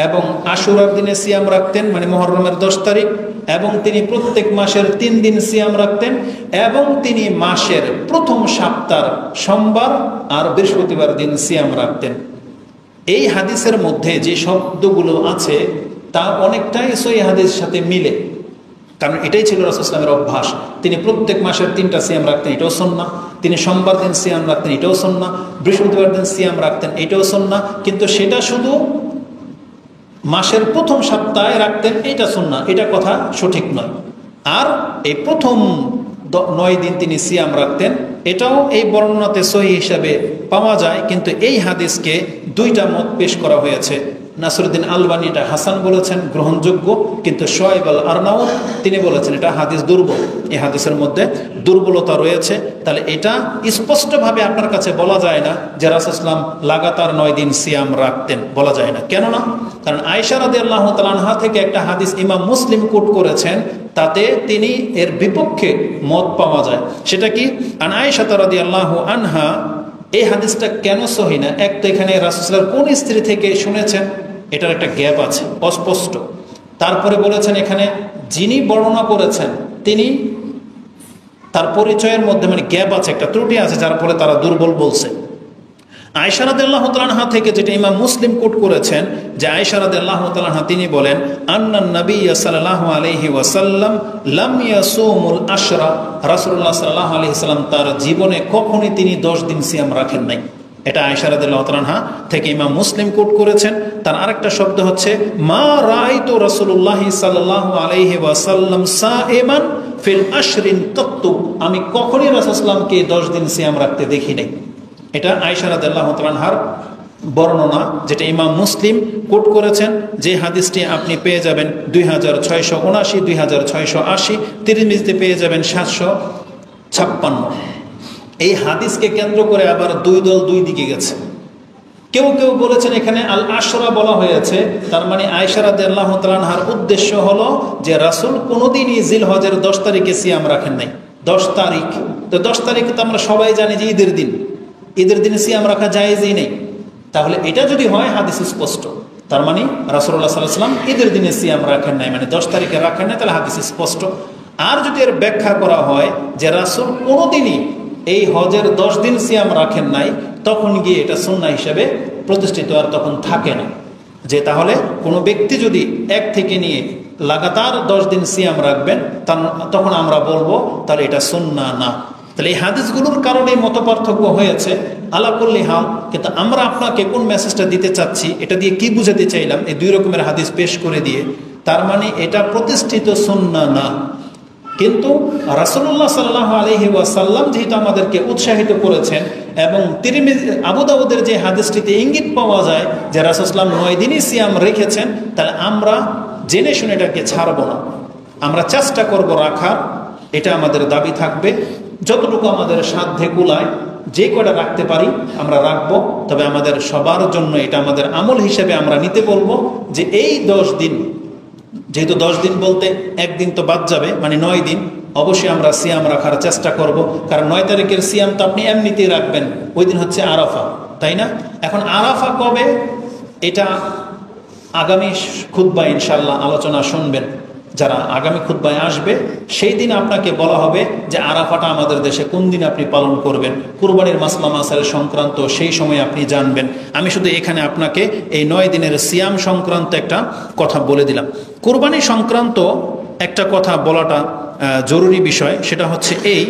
এবং আশুরার দিনে সিয়াম রাখতেন, মানে মুহররমের 10 তারিখ, এবং তিনি প্রত্যেক মাসের 3 দিন সিয়াম রাখতেন এবং তিনি মাসের প্রথম সপ্তাহ সোমবার আর বৃহস্পতিবার দিন সিয়াম রাখতেন। এই হাদিসের মধ্যে যে শব্দগুলো আছে তা অনেকটাই সহিহ হাদিসের সাথে মিলে, কারণ এটাই ছিল রাসূল সাল্লাল্লাহু আলাইহি ওয়াসাল্লামের অভ্যাস। তিনি প্রত্যেক মাসের 3টা সিয়াম রাখতেন, এটাও সুন্নাহ। তিনি সোমবার দিন সিয়াম রাখতেন, এটাও সুন্নাহ। বৃহস্পতিবার দিন সিয়াম রাখতেন, এটাও সুন্নাহ। কিন্তু সেটা শুধু মাসের প্রথম সপ্তাহে রাখতেন, এটা সুন্নাহ, এটা কথা সঠিক নয়। আর এই প্রথম 9 দিন তিনি সিয়াম রাখতেন, এটাও এই বর্ণনাতে সহিহ হিসাবে পাওয়া যায়। কিন্তু এই হাদিসকে 2টা মত পেশ করা হয়েছে। নাসরুদ্দিন আলবানী এটা হাসান বলেছেন, গ্রহণযোগ্য, কিন্তু শোয়েব আল আরনাউত তিনি বলেছেন এটা হাদিস দুর্বল, এই হাদিসের মধ্যে দুর্বলতা রয়েছে। তাহলে এটা স্পষ্টভাবে আপনার কাছে বলা যায় না যে রাসূল সাল্লাল্লাহু আলাইহি ওয়াসাল্লাম লাগাতার 9 দিন সিয়াম রাখতেন, বলা যায় না। কেন না? কারণ আয়েশা রাদিয়াল্লাহু তাআলা আনহা থেকে একটা হাদিস ইমাম মুসলিম কোট করেছেন, তাতে তিনি এর বিপক্ষে মত পাওয়া যায়। সেটা কি? আন আয়েশা রাদিয়াল্লাহু আনহা, এই হাদিসটা কেন সহিহ না? এক তো এখানে রাসূল সাল্লাল্লাহু আলাইহি ওয়াসাল্লাম কোন স্ত্রী থেকে শুনেছেন এটার একটা গ্যাপ আছে, অস্পষ্ট। তারপরে বলেছেন এখানে যিনি বর্ণনা করেছেন তিনি, তার পরিচয়ের মধ্যে মানে গ্যাপ আছে, একটা ত্রুটি আছে, যার ফলে তারা দুর্বল বলছে। আয়েশা রাদিয়াল্লাহু তাআলা আনহা থেকে যেটা ইমাম মুসলিম কোট করেছেন, যে আয়েশা রাদিয়াল্লাহু তাআলা আনহা তিনি বলেন, আন্নান নবী সাল্লাল্লাহু আলাইহি ওয়াসাল্লাম লাম ইয়াসুমুল আশরা, রাসূলুল্লাহ সাল্লাল্লাহু আলাইহি ওয়াসাল্লাম তার জীবনে কখনোই তিনি 10 দিন সিয়াম রাখেন নাই। এটা আয়েশা রাদিয়াল্লাহু তাআলা আনহা থেকে ইমাম মুসলিম কোট করেছেন। তার আরেকটা শব্দ হচ্ছে মা রাআইতু রাসূলুল্লাহ সাল্লাল্লাহু আলাইহি ওয়াসাল্লাম সাইমান ফিল আশরিন কাত্তু, আমি কখনোই রাসূল সাল্লাল্লাহু আলাইহি ওয়াসাল্লামকে 10 দিন সিয়াম রাখতে দেখি নাই। এটা আয়েশা রাদিয়াল্লাহু তাআলা আনহার বর্ণনা, যেটা ইমাম মুসলিম কোট করেছেন, যে হাদিসটি আপনি পেয়ে যাবেন 2679, 2680, তিরমিজিতে পেয়ে যাবেন 756। এই হাদিসকে কেন্দ্র করে আবার 2 দল 2 দিকে গেছে। কেউ কেউ বলেছেন এখানে আল আশরা বলা হয়েছে, তার মানে আয়েশা রাদিয়াল্লাহু তাআলা আনহার উদ্দেশ্য হলো যে রাসূল কোনোদিনই জিলহজের 10 তারিখে সিয়াম রাখেন নাই। 10 তারিখ তো 10 তারিখ তো আমরা সবাই জানি যে ঈদের দিন, ঈদের দিনে সিয়াম রাখা জায়েজই নেই। তাহলে এটা যদি হয় হাদিস স্পষ্ট, তার মানে রাসূলুল্লাহ সাল্লাল্লাহু আলাইহি ওয়াসাল্লাম ঈদের দিনে সিয়াম রাখেন নাই, মানে 10 তারিখে রাখেন নাই, তাহলে হাদিস স্পষ্ট। আর যদি এর ব্যাখ্যা করা হয় যে রাসূল কোনোদিনই এই হজের 10 দিন সিয়াম রাখেন নাই, তখন গিয়ে এটা সুন্নাহ হিসেবে প্রতিষ্ঠিত আর তখন থাকে না। যে তাহলে কোনো ব্যক্তি যদি 1 থেকে নিয়ে লাগাতার 10 দিন সিয়াম রাখবেন, তখন আমরা বলবো তাহলে এটা সুন্নাহ না। তাহলে এই হাদিসগুলোর কারণে মতপার্থক্য হয়েছে। আলা কুল্লি হাল, কিন্তু আমরা আপনাকে কোন মেসেজটা দিতে চাচ্ছি, এটা দিয়ে কি বুঝাতে চাইলাম এই 2 রকমের হাদিস পেশ করে দিয়ে, তার মানে এটা প্রতিষ্ঠিত সুন্নাহ না। কিন্তু রাসূলুল্লাহ সাল্লাল্লাহু আলাইহি ওয়াসাল্লাম যেহেতু আমাদেরকে উৎসাহিত করেছেন, এবং তিরমিজি আবু দাউদের যে হাদিসটিতে ইঙ্গিত পাওয়া যায় যে রাসূল সাল্লাল্লাহু আলাইহি ওয়াসাল্লাম 9 দিনই সিয়াম রেখেছেন, তাহলে আমরা জেনে শুনে এটাকে ছাড়ব না, আমরা চেষ্টা করব রাখার। এটা আমাদের দাবি থাকবে, যতটুকু আমাদের সাধ্যে কুলায় যে কয়টা রাখতে পারি আমরা রাখবো। তবে আমাদের সবার জন্য এটা আমাদের আমল হিসেবে আমরা নিতে বলবো যে এই 10 দিন, যেহেতু 10 দিন বলতে 1 দিন তো বাদ যাবে, মানে 9 দিন অবশ্যই আমরা সিয়াম রাখার চেষ্টা করব। কারণ 9 তারিখের সিয়াম তো আপনি এমনিতেই রাখবেন, ওই দিন হচ্ছে আরাফা, তাই না? এখন আরাফা কবে, এটা আগামী খুতবায় ইনশাআল্লাহ আলোচনা শুনবেন। যারা আগামী খুতবায় আসবে সেই দিন আপনাকে বলা হবে যে আরাফাটা আমাদের দেশে কোন দিন আপনি পালন করবেন, কুরবানির মাসলা মাসাইল সংক্রান্ত সেই সময় আপনি জানবেন। আমি শুধু এখানে আপনাকে এই 9 দিনের সিয়াম সংক্রান্ত একটা কথা বলে দিলাম। কুরবানি সংক্রান্ত একটা কথা বলাটা জরুরি বিষয়, সেটা হচ্ছে এই,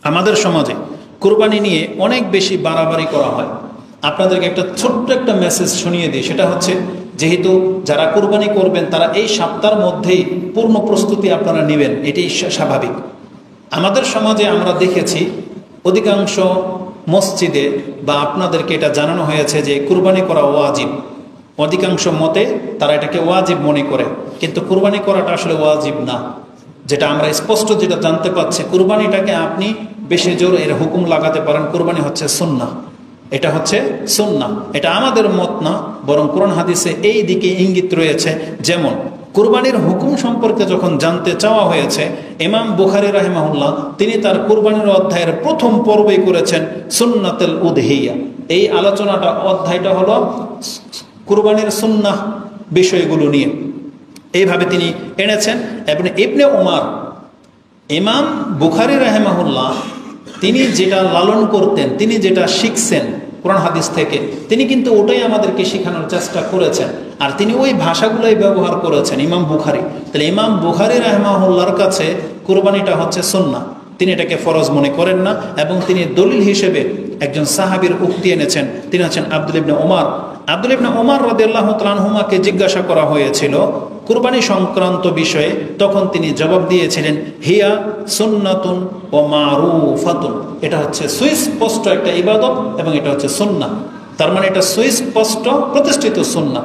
আমাদের সমাজে কুরবানি নিয়ে অনেক বেশি বাড়াবাড়ি করা হয়। আপনাদেরকে একটা ছোট্ট একটা মেসেজ শুনিয়ে দিই, সেটা হচ্ছে যেহেতু যারা কুরবানি করবেন তারা এই সপ্তাহের মধ্যেই পূর্ণ প্রস্তুতি আপনারা নেবেন, এটাই স্বাভাবিক। আমাদের সমাজে আমরা দেখেছি অধিকাংশ মসজিদে বা আপনাদেরকে এটা জানানো হয়েছে যে কুরবানি করা ওয়াজিব। অধিকাংশ মতে তারা এটাকে ওয়াজিব মনে করে, কিন্তু কুরবানি করাটা আসলে ওয়াজিব না। যেটা আমরা স্পষ্ট যেটা জানতে পারছি, কুরবানিটাকে আপনি বেশি জোর এর হুকুম লাগাতে পারেন, কুরবানি হচ্ছে সুন্নাহ। এটা হচ্ছে সুন্নাহ। এটা আমাদের মত না, বরং কোরআন হাদিসে এই দিকে ইঙ্গিত রয়েছে। যেমন কুরবানির হুকুম সম্পর্কে যখন জানতে চাওয়া হয়েছে, ইমাম বুখারী রাহিমাহুল্লাহ তিনি তার কুরবানির অধ্যায়ের প্রথম পর্বেই করেছেন সুন্নাতুল উদহিয়া। এই আলোচনাটা, অধ্যায়টা হলো কুরবানির সুন্নাহ বিষয়গুলো নিয়ে, এইভাবে তিনি এনেছেন। এবং ইবনে উমার, ইমাম বুখারী রাহিমাহুল্লাহ তিনি যেটা লালন করতেন, তিনি যেটা শিখছেন কোরআন হাদিস থেকে, তিনি কিন্তু ওটাই আমাদেরকে শেখানোর চেষ্টা করেছেন, আর তিনি ওই ভাষাগুলোই ব্যবহার করেছেন ইমাম বুখারী। তাহলে ইমাম বুখারী রাহিমাহুল্লাহর কাছে কুরবানিটা হচ্ছে সুন্নাহ, তিনি এটাকে ফরজ মনে করেন না। এবং তিনি দলিল হিসেবে একজন সাহাবীর উক্তি এনেছেন, তিনি হচ্ছেন আব্দুল ইবনে ওমর। আব্দুল ইবনে ওমর রাদিয়াল্লাহু তাআলা আনহুমাকে জিজ্ঞাসা করা হয়েছিল কুরবানি সংক্রান্ত বিষয়ে, তখন তিনি জবাব দিয়েছিলেন হিয়া সুন্নাতুন ওয়া মারুফাতুন, এটা হচ্ছে সুস্পষ্ট একটা ইবাদত এবং এটা হচ্ছে সুন্নাহ। তার মানে এটা সুস্পষ্ট প্রতিষ্ঠিত সুন্নাহ,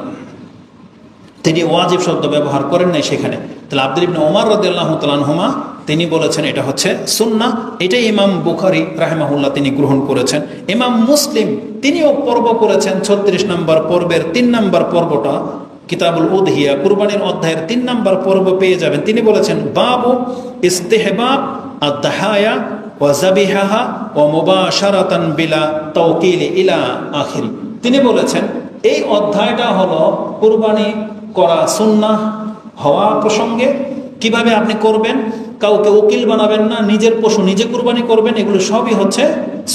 তিনি ওয়াজিব শব্দ ব্যবহার করেন নাই সেখানে। তাহলে আব্দুল ইবনে ওমর রাদিয়াল্লাহু তাআলা আনহুমা তিনি বলেছেন এটা হচ্ছে সুন্নাহ। এটাই ইমাম বুখারী রাহিমাহুল্লাহ তিনি গ্রহণ করেছেন। ইমাম মুসলিম তিনিও পর্ব করেছেন 36 নম্বর পর্বের 3 নম্বর পর্বটা, কিতাবুল উদহিয়া, কুরবানির অধ্যায়ের 3 নম্বর পর্ব পেয়ে যাবেন। তিনি বলেছেন বাবু ইস্তিহবাব আদ-দাহায়া ওয়া যাবিহাহা ওয়া মুবাশারাতান বিলা তাওকিল ইলা আখিরি। তিনি বলেছেন এই অধ্যায়টা হলো কুরবানি করা সুন্নাহ হওয়া প্রসঙ্গে, কিভাবে আপনি করবেন, কাউকে উকিল বানাবেন না, নিজের পশু নিজে কুরবানি করবেন, এগুলো সবই হচ্ছে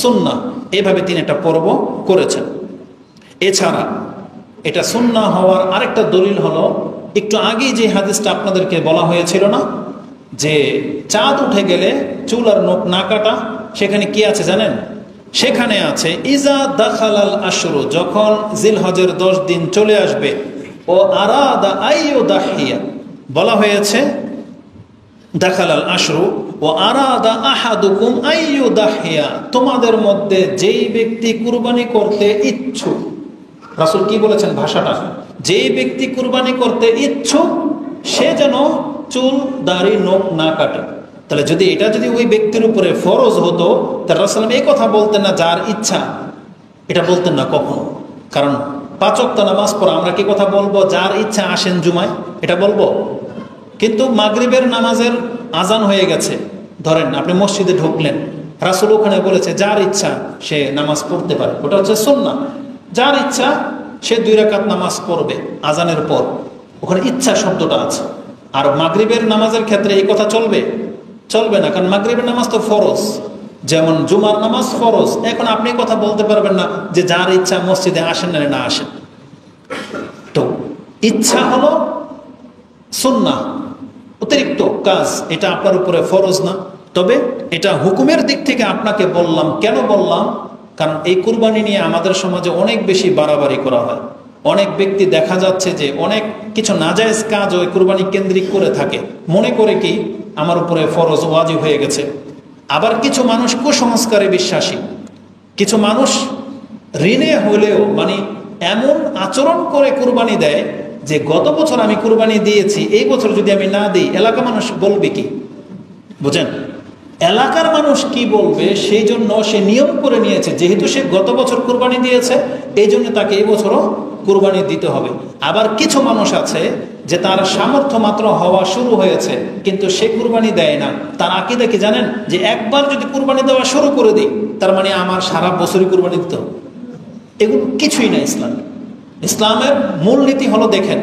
সুন্নাহ। এইভাবে তিনি একটা পর্ব করেছেন। এছাড়া এটা সুন্নাহ হওয়ার আরেকটা দলিল হলো, একটু আগেই যে হাদিসটা আপনাদেরকে বলা হয়েছিল না, যে চাঁদ উঠে গেলে চুল আর নখ না কাটা, সেখানে কি আছে জানেন? সেখানে আছে ইজা দাখালাল আশরু, যখন জিলহজের 10 দিন চলে আসবে, ও আরাদা আইয়ু দাহিয়া, বলা হয়েছে দাখালাল আশরু ও আরাদা আহাদুকুম আইয়ু দাহিয়া, তোমাদের মধ্যে যেই ব্যক্তি কুরবানি করতে ইচ্ছুক, রাসূল কি বলেছেন ভাষাটা, যেই ব্যক্তি কুরবানি করতে ইচ্ছুক সে যেন চুল দাড়ি নখ না কাটে। তাহলে যদি এটা যদি ওই ব্যক্তির উপরে ফরজ হতো, তাহলে রাসূল এই কথা বলতেন না যার ইচ্ছা, এটা বলতেন না কখনো। কারণ 5 ওয়াক্ত নামাজ পড়া, আমরা কি কথা বলবো যার ইচ্ছা আসেন জুমায়, এটা বলবো? কিন্তু মাগরিবের নামাজের আজান হয়ে গেছে, ধরেন আপনি মসজিদে ঢুকলেন, রাসূল ওখানে বলেছে যার ইচ্ছা সে নামাজ পড়তে পারে, ওটা হচ্ছে সুন্নাহ। যার ইচ্ছা সে 2 রাকাত নামাজ পড়বে আজানের পর, ওখানে ইচ্ছা শব্দটা আছে। আর মাগরিবের নামাজের ক্ষেত্রে এই কথা চলবে? চলবে না, কারণ মাগরিবের নামাজ তো ফরজ, যেমন জুমার নামাজ ফরজ। এখন আপনি কথা বলতে পারবেন না যে যার ইচ্ছা মসজিদে আসেন না না আসেন। তো ইচ্ছা হলো সুন্নাহ, অতিরিক্ত কাজ, এটা আপনার উপরে ফরজ না। তবে এটা হুকুমের দিক থেকে আপনাকে বললাম, কেন বললাম? কারণ এই কুরবানি নিয়ে আমাদের সমাজে অনেক বেশি বাড়াবাড়ি করা হয়। অনেক ব্যক্তি দেখা যাচ্ছে যে অনেক কিছু নাজায়েজ কাজ ওই কুরবানি কেন্দ্রিক করে থাকে, মনে করে কি আমার উপরে ফরজ ওয়াজিব হয়ে গেছে। আবার কিছু মানুষ কুসংস্কারে বিশ্বাসী, কিছু মানুষ ঋণে হলেও মানে এমন আচরণ করে কুরবানি দেয় যে গত বছর আমি কুরবানি দিয়েছি, এই বছর যদি আমি না দিই এলাকার মানুষ বলবে কি? বুঝেন, এলাকার মানুষ কি বলবে সেই জন্য সে নিয়ম করে নিয়েছে, যেহেতু সে গত বছর কুরবানি দিয়েছে এই জন্য তাকে এই বছরও কুরবানি দিতে হবে। আবার কিছু মানুষ আছে যে তার সামর্থ্য মাত্র হওয়া শুরু হয়েছে কিন্তু সে কুরবানি দেয় না, তার আকীদা কি জানেন? যে একবার যদি কুরবানি দেওয়া শুরু করে দিই তার মানে আমার সারা বছরই কুরবানি দিতে হবে। এগুলো কিছুই না ইসলাম। ইসলামের মূলনীতি হলো, দেখেন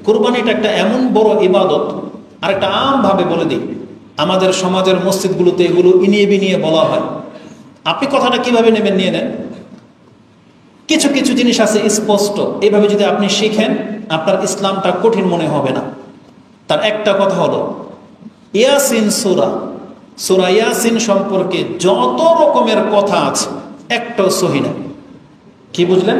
কুরবানিটা একটা এমন বড় ইবাদত। আর একটা আমভাবে বলে দিই, আমাদের সমাজের মসজিদগুলোতে এগুলো ইনিয়ে বিনিয়ে বলা হয়। আপনি কথাটা কিভাবে নেবেন নিয়ে নেন। কিছু কিছু জিনিস আছে স্পষ্ট, এইভাবে যদি আপনি শিখেন আপনার ইসলামটা কঠিন মনে হবে না। তার একটা কথা হলো ইয়াসিন সূরা, সূরা ইয়াসিন সম্পর্কে যত রকমের কথা আছে একটাও সহি না। কি বুঝলেন?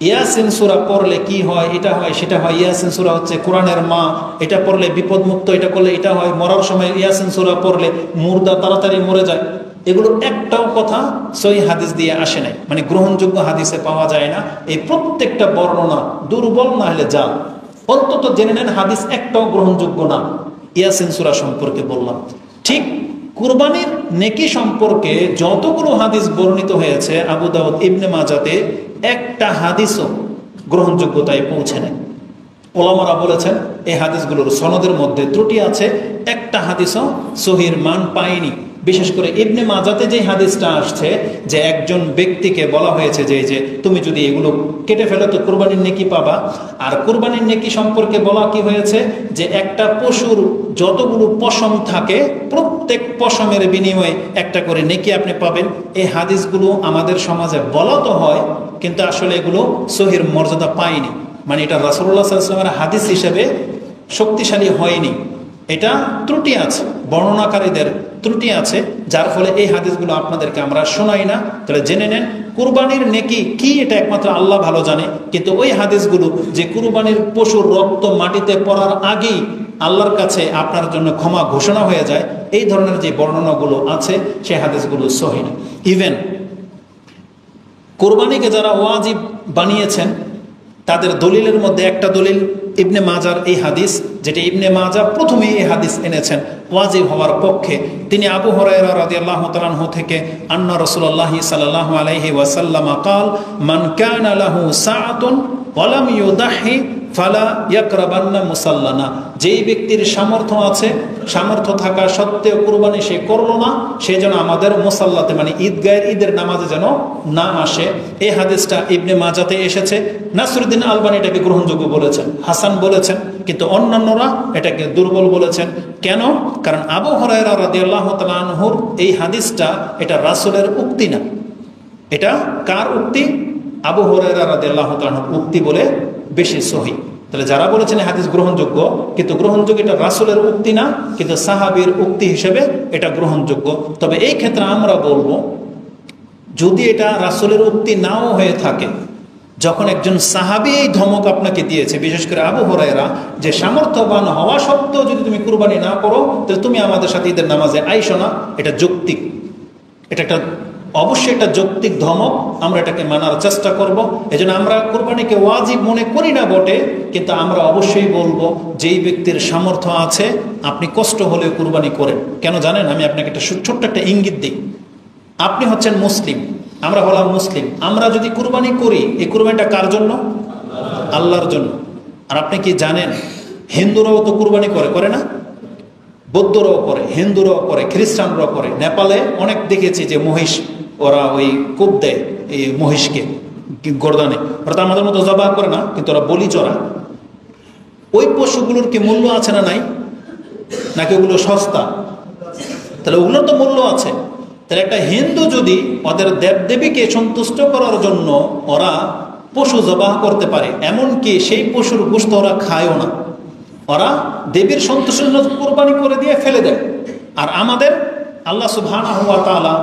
ইয়াসিন সূরা পড়লে কি হয়, এটা হয় সেটা হয়, ইয়াসিন সূরা হচ্ছে কোরআনের মা, এটা পড়লে বিপদ মুক্ত, এটা করলে এটা হয়, মরার সময় ইয়াসিন সূরা পড়লে মুর্দা তাড়াতাড়ি মরে যায়। এগুলো একটাও কথা সহিহ হাদিস দিয়ে আসে নাই, মানে গ্রহণযোগ্য হাদিসে পাওয়া যায় না। এই প্রত্যেকটা বর্ণনা দুর্বল না হলে জাল। অন্তত জেনে নেন হাদিস একটাও গ্রহণযোগ্য না। ইয়াসিন সূরা সম্পর্কে বললাম। ঠিক কুরবানির নেকি সম্পর্কে যতগুলো হাদিস বর্ণিত হয়েছে আবু দাউদ ইবনে মাজাতে একটা হাদিসও গ্রহণযোগ্যতায় পৌঁছে নেয়। ওলামারা বলেছেন এই হাদিসগুলোর সনদের মধ্যে ত্রুটি আছে, একটা হাদিসও সহির মান পায়নি। বিশেষ করে ইবনে মাজাতে যে হাদিসটা আসছে যে একজন ব্যক্তিকে বলা হয়েছে যে তুমি যদি এগুলো কেটে ফেলো তো কুরবানির নেকি পাবা। আর কুরবানির নেকি সম্পর্কে বলা কি হয়েছে যে একটা পশুর যতগুলো পশম থাকে প্রত্যেক পশমের বিনিময়ে একটা করে নেকি আপনি পাবেন। এই হাদিসগুলো আমাদের সমাজে বলা তো হয়, কিন্তু আসলে এগুলো সহির মর্যাদা পায়নি, মানে এটা রাসূলুল্লাহ সাল্লাল্লাহু আলাইহি ওয়াসাল্লামের হাদিস হিসেবে শক্তিশালী হয়নি। এটা ত্রুটি আছে, বর্ণনাকারীদের ত্রুটি আছে, যার ফলে এই হাদিসগুলো আপনাদেরকে আমরা শোনাই না। তাহলে জেনে নেন কুরবানির নেকি কি এটা একমাত্র আল্লাহ ভালো জানে। কিন্তু ওই হাদিসগুলো যে কুরবানির পশুর রক্ত মাটিতে পড়ার আগেই আল্লাহর কাছে আপনার জন্য ক্ষমা ঘোষণা হয়ে যায়, এই ধরনের যে বর্ণনাগুলো আছে সেই হাদিসগুলো সহিহ না। ইভেন কুরবানিকে যারা ওয়াজিব বানিয়েছেন তাদের দলিলের মধ্যে একটা দলিল ইবনে মাজার এই হাদিস, যেটা ইবনে মাজা প্রথমে এই হাদিস এনেছেন ওয়াজিব হওয়ার পক্ষে। তিনি আবু হুরায়রা রাদিয়াল্লাহু তাআলা আনহু থেকে আন্না রাসূলুল্লাহ সাল্লাল্লাহু আলাইহি ওয়াসাল্লাম قال মান কানা লাহু সাআতুন ওয়া লাম ইউদাহি ফালা ইয়াকরাবান্না মুসাল্লানা, যেই ব্যক্তির সামর্থ্য আছে, সামর্থ্য থাকা সত্ত্বেও কুরবানি সে করলো না, সে যেন আমাদের মুসাল্লাতে মানে ঈদের নামাজে যেন না আসে। এই হাদিসটা ইবনে মাজাতে এসেছে। নাসরুদ্দিন আলবানী এটাকে গ্রহণযোগ্য বলেছেন, হাসান বলেছেন, কিন্তু অন্যান্যরা এটাকে দুর্বল বলেছেন। কেন? কারণ আবু হুরায়রা রাদিয়াল্লাহু তাআলা আনহুর এই হাদিসটা এটা রাসূলের উক্তি না। এটা কার উক্তি? আবু হুরায়রা রাদিয়াল্লাহু তাআলা আনহুর উক্তি বলে বেশি সহি। তাহলে যারা বলেছেন হাদিস গ্রহণযোগ্য, কিন্তু গ্রহণযোগ্য এটা রাসূলের উক্তি না, কিন্তু সাহাবীর উক্তি হিসেবে এটা গ্রহণযোগ্য। তবে এই ক্ষেত্রে আমরা বলবো যদি এটা রাসূলের উক্তি নাও হয়ে থাকে, যখন একজন সাহাবী এই ধমক আপনাকে দিয়েছে, বিশেষ করে আবু হুরায়রা, যে সামর্থ্যবান হওয়া সত্ত্বেও যদি তুমি কুরবানি না করো তাহলে তুমি আমাদের সাথে ঈদের নামাজে আইসো না, এটা যৌক্তিক, এটা একটা অবশ্যই একটা যৌক্তিক ধমক, আমরা এটাকে মানার চেষ্টা করব। এজন্য আমরা কুরবানিকে ওয়াজিব মনে করি না বটে, কিন্তু আমরা অবশ্যই বলবো যেই ব্যক্তির সামর্থ্য আছে আপনি কষ্ট হলে কুরবানি করেন। কেন জানেন? আমি আপনাকে একটা ছোট্ট একটা ইঙ্গিত দিই। আপনি হচ্ছেন মুসলিম, আমরা হলাম মুসলিম, আমরা যদি কুরবানি করি এই কুরবানিটা কার জন্য? আল্লাহর জন্য। আর আপনি কি জানেন হিন্দুরাও তো কুরবানি করে না? বৌদ্ধরাও করে, হিন্দুরাও করে, খ্রিস্টানরাও করে। নেপালে অনেক দেখেছি যে মহিষ ওরা ওই কূপ দেয় এই মহিষকে গর্দানে, ওরা তো আমাদের মতো জবাহ করে না, কিন্তু ওরা বলি চড়া। ওই পশুগুলোর কি মূল্য আছে না নাই? নাকি ওগুলো সস্তা? তাহলে ওগুলোর তো মূল্য আছে। তাহলে একটা হিন্দু যদি ওদের দেবদেবীকে সন্তুষ্ট করার জন্য ওরা পশু জবাহ করতে পারে, এমনকি সেই পশুর গোশত ওরা খায়ও না, ওরা দেবীর সন্তুষ্টির জন্য কুরবানি করে দিয়ে ফেলে দেয়। আর আমাদের আল্লাহ সুবহানাহু ওয়া তাআলা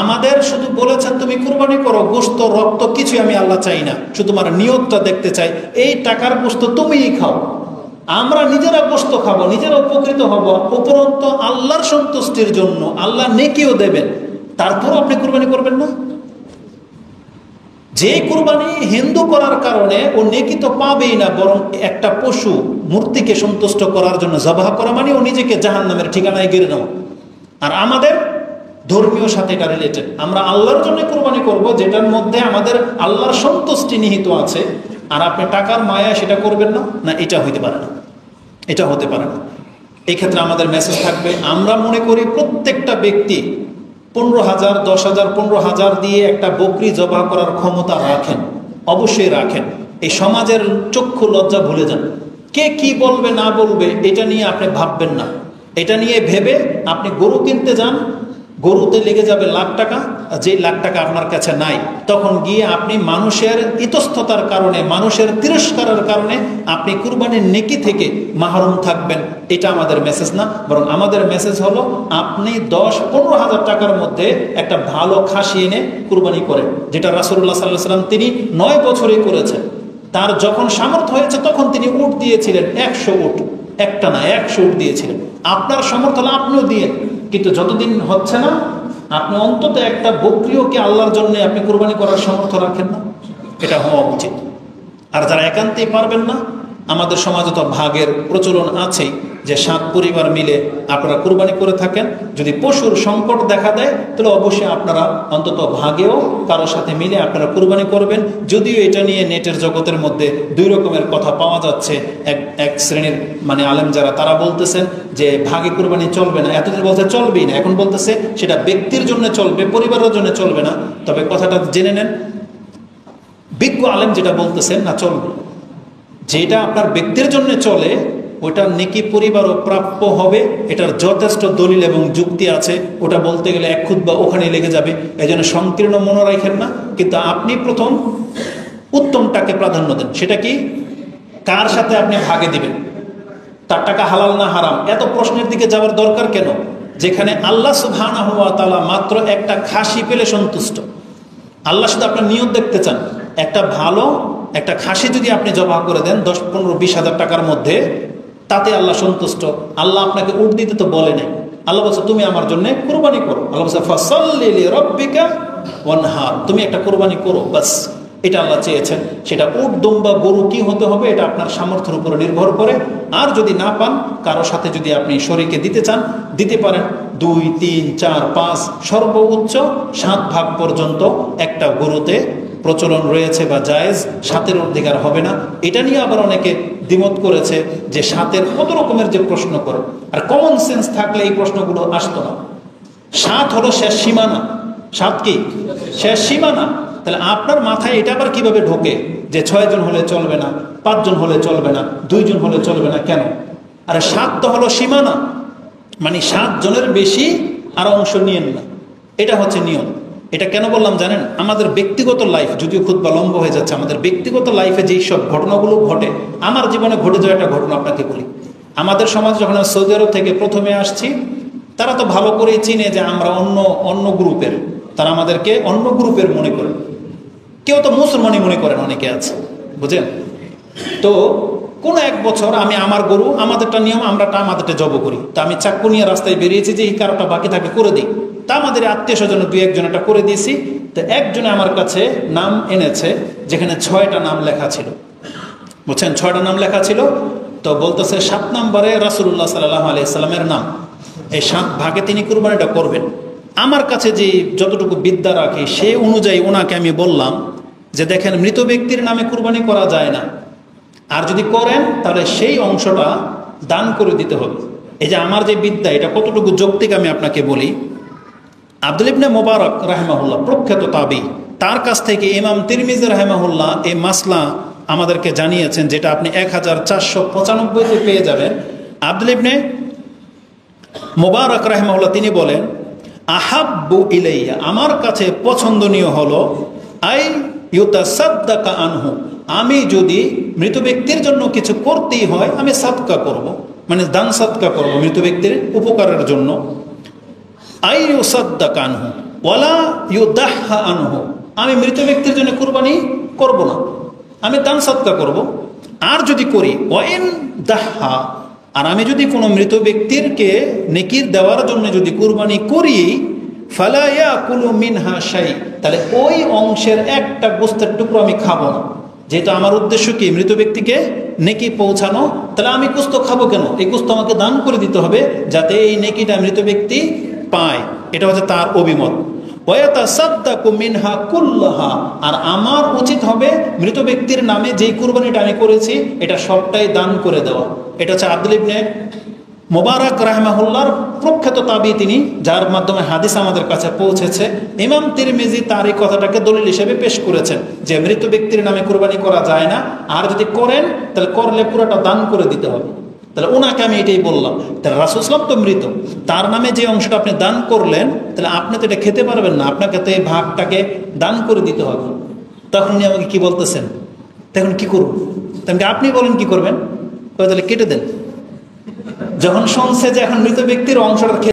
আমাদের শুধু বলেছেন তুমি কুরবানি করো, গোশত রক্ত কিছুই আমি আল্লাহ চাই না, শুধু তোমার নিয়তটা দেখতে চাই, এই টাকার গোশত তুমিই খাও, আমরা নিজেরা গোশত খাবো, নিজেরা উপকৃত হব, উপরন্ত আল্লাহর সন্তুষ্টির জন্য আল্লাহ নেকিও দেবেন, তারপরও আপনি কুরবানি করবেন না? যে কুরবানি হিন্দু করার কারণে ও নেকি তো পাবেই না, বরং একটা পশু মূর্তিকে সন্তুষ্ট করার জন্য জবাহ করা মানে ও নিজেকে জাহান্নামের ঠিকানায় গিয়ে নেওয়া। আর আমাদের ধর্মীয় সাথে এটা রিলেটেড, আমরা আল্লাহর জন্য কুরবানি করব যেটার মধ্যে আমাদের আল্লাহর সন্তুষ্টি নিহিত আছে, আর আপনি টাকার মায়া সেটা করবেন না, না এটা হইতে পারে না, এটা হতে পারে না। এই ক্ষেত্রে আমাদের মেসেজ থাকবে, আমরা মনে করি প্রত্যেকটা ব্যক্তি 15,000, 10,000, 15,000 দিয়ে একটা বকরি জবাহ করার ক্ষমতা রাখেন, অবশ্যই রাখেন। এই সমাজের চক্ষু লজ্জা ভুলে যান। কে কি বলবে না বলবে এটা নিয়ে আপনি ভাববেন না। এটা নিয়ে ভেবে আপনি গরু কিনতে যান, গরুতে লেগে যাবে লাখ টাকা, যে লাখ টাকা আপনার কাছে নাই, তখন গিয়ে আপনি মানুষের ইতস্ততার কারণে, মানুষের তিরস্কারের কারণে আপনি কুরবানির নেকি থেকে মাহরুম থাকবেন। এটা আমাদের মেসেজ না, বরং আমাদের মেসেজ হলো আপনি 10-15,000 টাকার মধ্যে একটা ভালো খাসি এনে কুরবানি করেন, যেটা রাসূলুল্লাহ সাল্লাল্লাহু আলাইহি ওয়াসাল্লাম তিনি 9 বছরই করেছেন। তার যখন সামর্থ্য হয়েছে তখন তিনি উট দিয়েছিলেন, 100 উট, একটা না 100 উট দিয়েছিলেন। আপনার সামর্থ্য হলে আপনিও দিয়ে, কিন্তু যতদিন হচ্ছে না আপনি অন্তত একটা বকরিওকে আল্লাহর জন্য আপনি কুরবানি করার সামর্থ্য রাখেন না, এটা হওয়া উচিত। আর যারা একান্তেই পারবেন না, আমাদের সমাজে তো ভাগের প্রচলন আছেই, যে 7 পরিবার মিলে আপনারা কুরবানি করে থাকেন। যদি পশুর সংকট দেখা দেয় তাহলে অবশ্যই আপনারা অন্তত ভাগেও কারোর সাথে মিলে আপনারা কুরবানি করবেন। যদিও এটা নিয়ে নেটের জগতের মধ্যে 2 রকমের কথা পাওয়া যাচ্ছে। এক শ্রেণীর মানে আলেম যারা, তারা বলতেছেন যে ভাগে কুরবানি চলবে না, এতদিন বলতে চলবেই না, এখন বলতেছে সেটা ব্যক্তির জন্য চলবে, পরিবারের জন্য চলবে না। তবে কথাটা জেনে নেন, বিজ্ঞ আলেম যেটা বলতেছেন না চলবে, যেটা আপনার ব্যক্তির জন্য চলে ওটার নেকি পরিবারও প্রাপ্য হবে, এটার যথেষ্ট দলিল এবং যুক্তি আছে। ওটা বলতে গেলে 1 খুতবা ওখানে লেগে যাবে, এই জন্য সংকীর্ণ মনে রাখেন না। কিন্তু আপনি প্রথম উত্তমটাকে প্রাধান্য দেন। সেটা কি? কার সাথে আপনি ভাগে দিবেন, তার টাকা হালাল না হারাম, এত প্রশ্নের দিকে যাওয়ার দরকার কেন? যেখানে আল্লাহ সুবহানাহু ওয়া তাআলা মাত্র একটা খাসি পেলে সন্তুষ্ট। আল্লাহ শুধু আপনার নিয়ত দেখতে চান। একটা ভালো একটা খাসি যদি আপনি জবাহ করে দেন 10, 15, 20 হাজার টাকার মধ্যে, তাতে আল্লাহ সন্তুষ্ট। আল্লাহ আপনাকে উট দিতে তো বলে নাই। আল্লাহ বলছে তুমি আমার জন্য কুরবানি করো। আল্লাহ বলছে ফাসাল্লি লিরাব্বিকা ওয়ানহার, তুমি একটা কুরবানি করো, বাস। এটা আল্লাহ চেয়েছেন। সেটা উট, দুম্বা, গরু কি হতে হবে এটা আপনার সামর্থ্যের উপরে নির্ভর করে। আর যদি না পান, কারো সাথে যদি আপনি শরীকে দিতে চান দিতে পারেন। 2, 3, 4, 5 সর্বোচ্চ 7 ভাগ পর্যন্ত একটা গরুতে প্রচলন রয়েছে বা জায়েজ, 7-এর অধিকার হবে না। এটা নিয়ে আবার অনেকে দ্বিমত করেছে যে 7-এর কত রকমের যে প্রশ্ন করে, আর কমন সেন্স থাকলে এই প্রশ্নগুলো আসতো না। 7 হলো শেষ সীমানা। 7 কি শেষ সীমানা? তাহলে আপনার মাথায় এটা আবার কিভাবে ঢোকে যে 6 জন হলে চলবে না, 5 জন হলে চলবে না, 2 জন হলে চলবে না? কেন? আরে 7 তো হলো সীমানা, মানে 7 জনের বেশি আর অংশ নিয়েন না, এটা হচ্ছে নিয়ম। এটা কেন বললাম জানেন? আমাদের ব্যক্তিগত লাইফ, যদিও খুতবা লম্ব হয়ে যাচ্ছে, আমাদের ব্যক্তিগত লাইফে যেই সব ঘটনাগুলো ঘটে, আমার জীবনে ঘটে যাওয়া একটা ঘটনা আপনাকে বলি। আমাদের সমাজ যখন আমি সৌদি আরব থেকে প্রথমে আসছি, তারা তো ভালো করেই চিনে যে আমরা অন্য গ্রুপের, তারা আমাদেরকে অন্য গ্রুপের মনে করে। কেউ তো মুসলমানই মনে করেন, অনেকে আছে, বুঝেন তো। কোনো এক বছর আমি আমার গরু, আমাদেরটা নিয়ম, আমরাটা আমাদেরটা জব করি। তা আমি চাক্কু নিয়ে রাস্তায় বেরিয়েছি যে এই কারোটা বাকি থাকে করে দিই। তা আমাদের আত্মীয় স্বজন 2-1 একটা করে দিয়েছি। তো একজনে আমার কাছে নাম এনেছে যেখানে 6টা নাম লেখা ছিল, বুঝছেন, 6টা নাম লেখা ছিল। তো বলতেছে 7 নম্বরে রাসূলুল্লাহ সাল্লাল্লাহু আলাইহি সাল্লামের নাম, এই 7 ভাগে তিনি কুরবানিটা করবেন। আমার কাছে যে যতটুকু বিদ্যা রাখি সেই অনুযায়ী ওনাকে আমি বললাম যে দেখেন, মৃত ব্যক্তির নামে কুরবানি করা যায় না, আর যদি করেন তাহলে সেই অংশটা দান করে দিতে হবে। এই যে আমার যে বিদ্যা, এটা কতটুকু যৌক্তিক আমি আপনাকে বলি। আব্দুল ইবনে মুবারক রাহিমাহুল্লাহ প্রখ্যাত তাবী, তার কাছ থেকে ইমাম তিরমিজি রাহিমাহুল্লাহ এই মাসলা আমাদেরকে জানিয়েছেন, যেটা আপনি 1495-তে পেয়ে যাবেন। আব্দুল ইবনে মুবারক রাহিমাহুল্লাহ তিনি বলেন, আহাব্বু ইলাইয়া, আমার কাছে পছন্দনীয় হলো, আই ইউতাসাদ্দাকা আনহু, আমি যদি মৃত ব্যক্তির জন্য কিছু করতেই হয় আমি সাদকা করব, মানে দান সাদকা করব মৃত ব্যক্তির উপকারের জন্য। আই ইউসাদ্দাকা আনহু ওয়ালা ইউদাহহা আনহু, আমি মৃত ব্যক্তির জন্য কুরবানি করব না, আমি দান সাদকা করব। আর যদি করি ওয়াইন দাহহা, আর আমি যদি কোনো মৃত ব্যক্তিরকে নেকির দেওয়ার জন্য যদি কুরবানি করি, ফালা ইয়াকুলু মিনহা শাই, তাহলে ওই অংশের একটা গোস্তের টুকরো আমি খাবো না। যেহেতু আমার উদ্দেশ্য কি মৃত ব্যক্তিকে নেকি পৌঁছানো, তাহলে আমি গোস্ত খাবো কেন? এই গোস্ত আমাকে দান করে দিতে হবে যাতে এই নেকিটা মৃত ব্যক্তি পায়। এটা হচ্ছে তার অভিমত। ওয়াতাসাদ্দাকু মিনহা কুল্লাহা, আর আমার উচিত হবে মৃত ব্যক্তির নামে যেই কুরবানিটা আমি করেছি এটা সবটাই দান করে দেওয়া। এটা হচ্ছে আব্দুল ইবনে মুবারক রাহিমাহুল্লাহর প্রখ্যাত তাবী, তিনি যার মাধ্যমে হাদিস আমাদের কাছে পৌঁছেছে। ইমাম তিরমিজি তার এই কথাটাকে দলিল হিসেবে পেশ করেছেন যে মৃত ব্যক্তির নামে কুরবানি করা যায় না, আর যদি করেন তাহলে করলে পুরোটা দান করে দিতে হবে। তাহলে ওনাকে আমি এটাই বললাম, তাহলে রাসূল সাল্লাল্লাহু আলাইহি ওয়াসাল্লাম তো মৃত, তার নামে যে অংশটা আপনি দান করলেন, তাহলে আপনি তো এটা খেতে পারবেন না, আপনাকে তো এই ভাগটাকে দান করে দিতে হবে। তখন উনি আমাকে কি বলতেছেন, তখন কি করব? তখন আপনি বলেন কি করবেন? তাহলে কেটে দেন। যখন শুনছে যে এখন মৃত ব্যক্তির অংশটা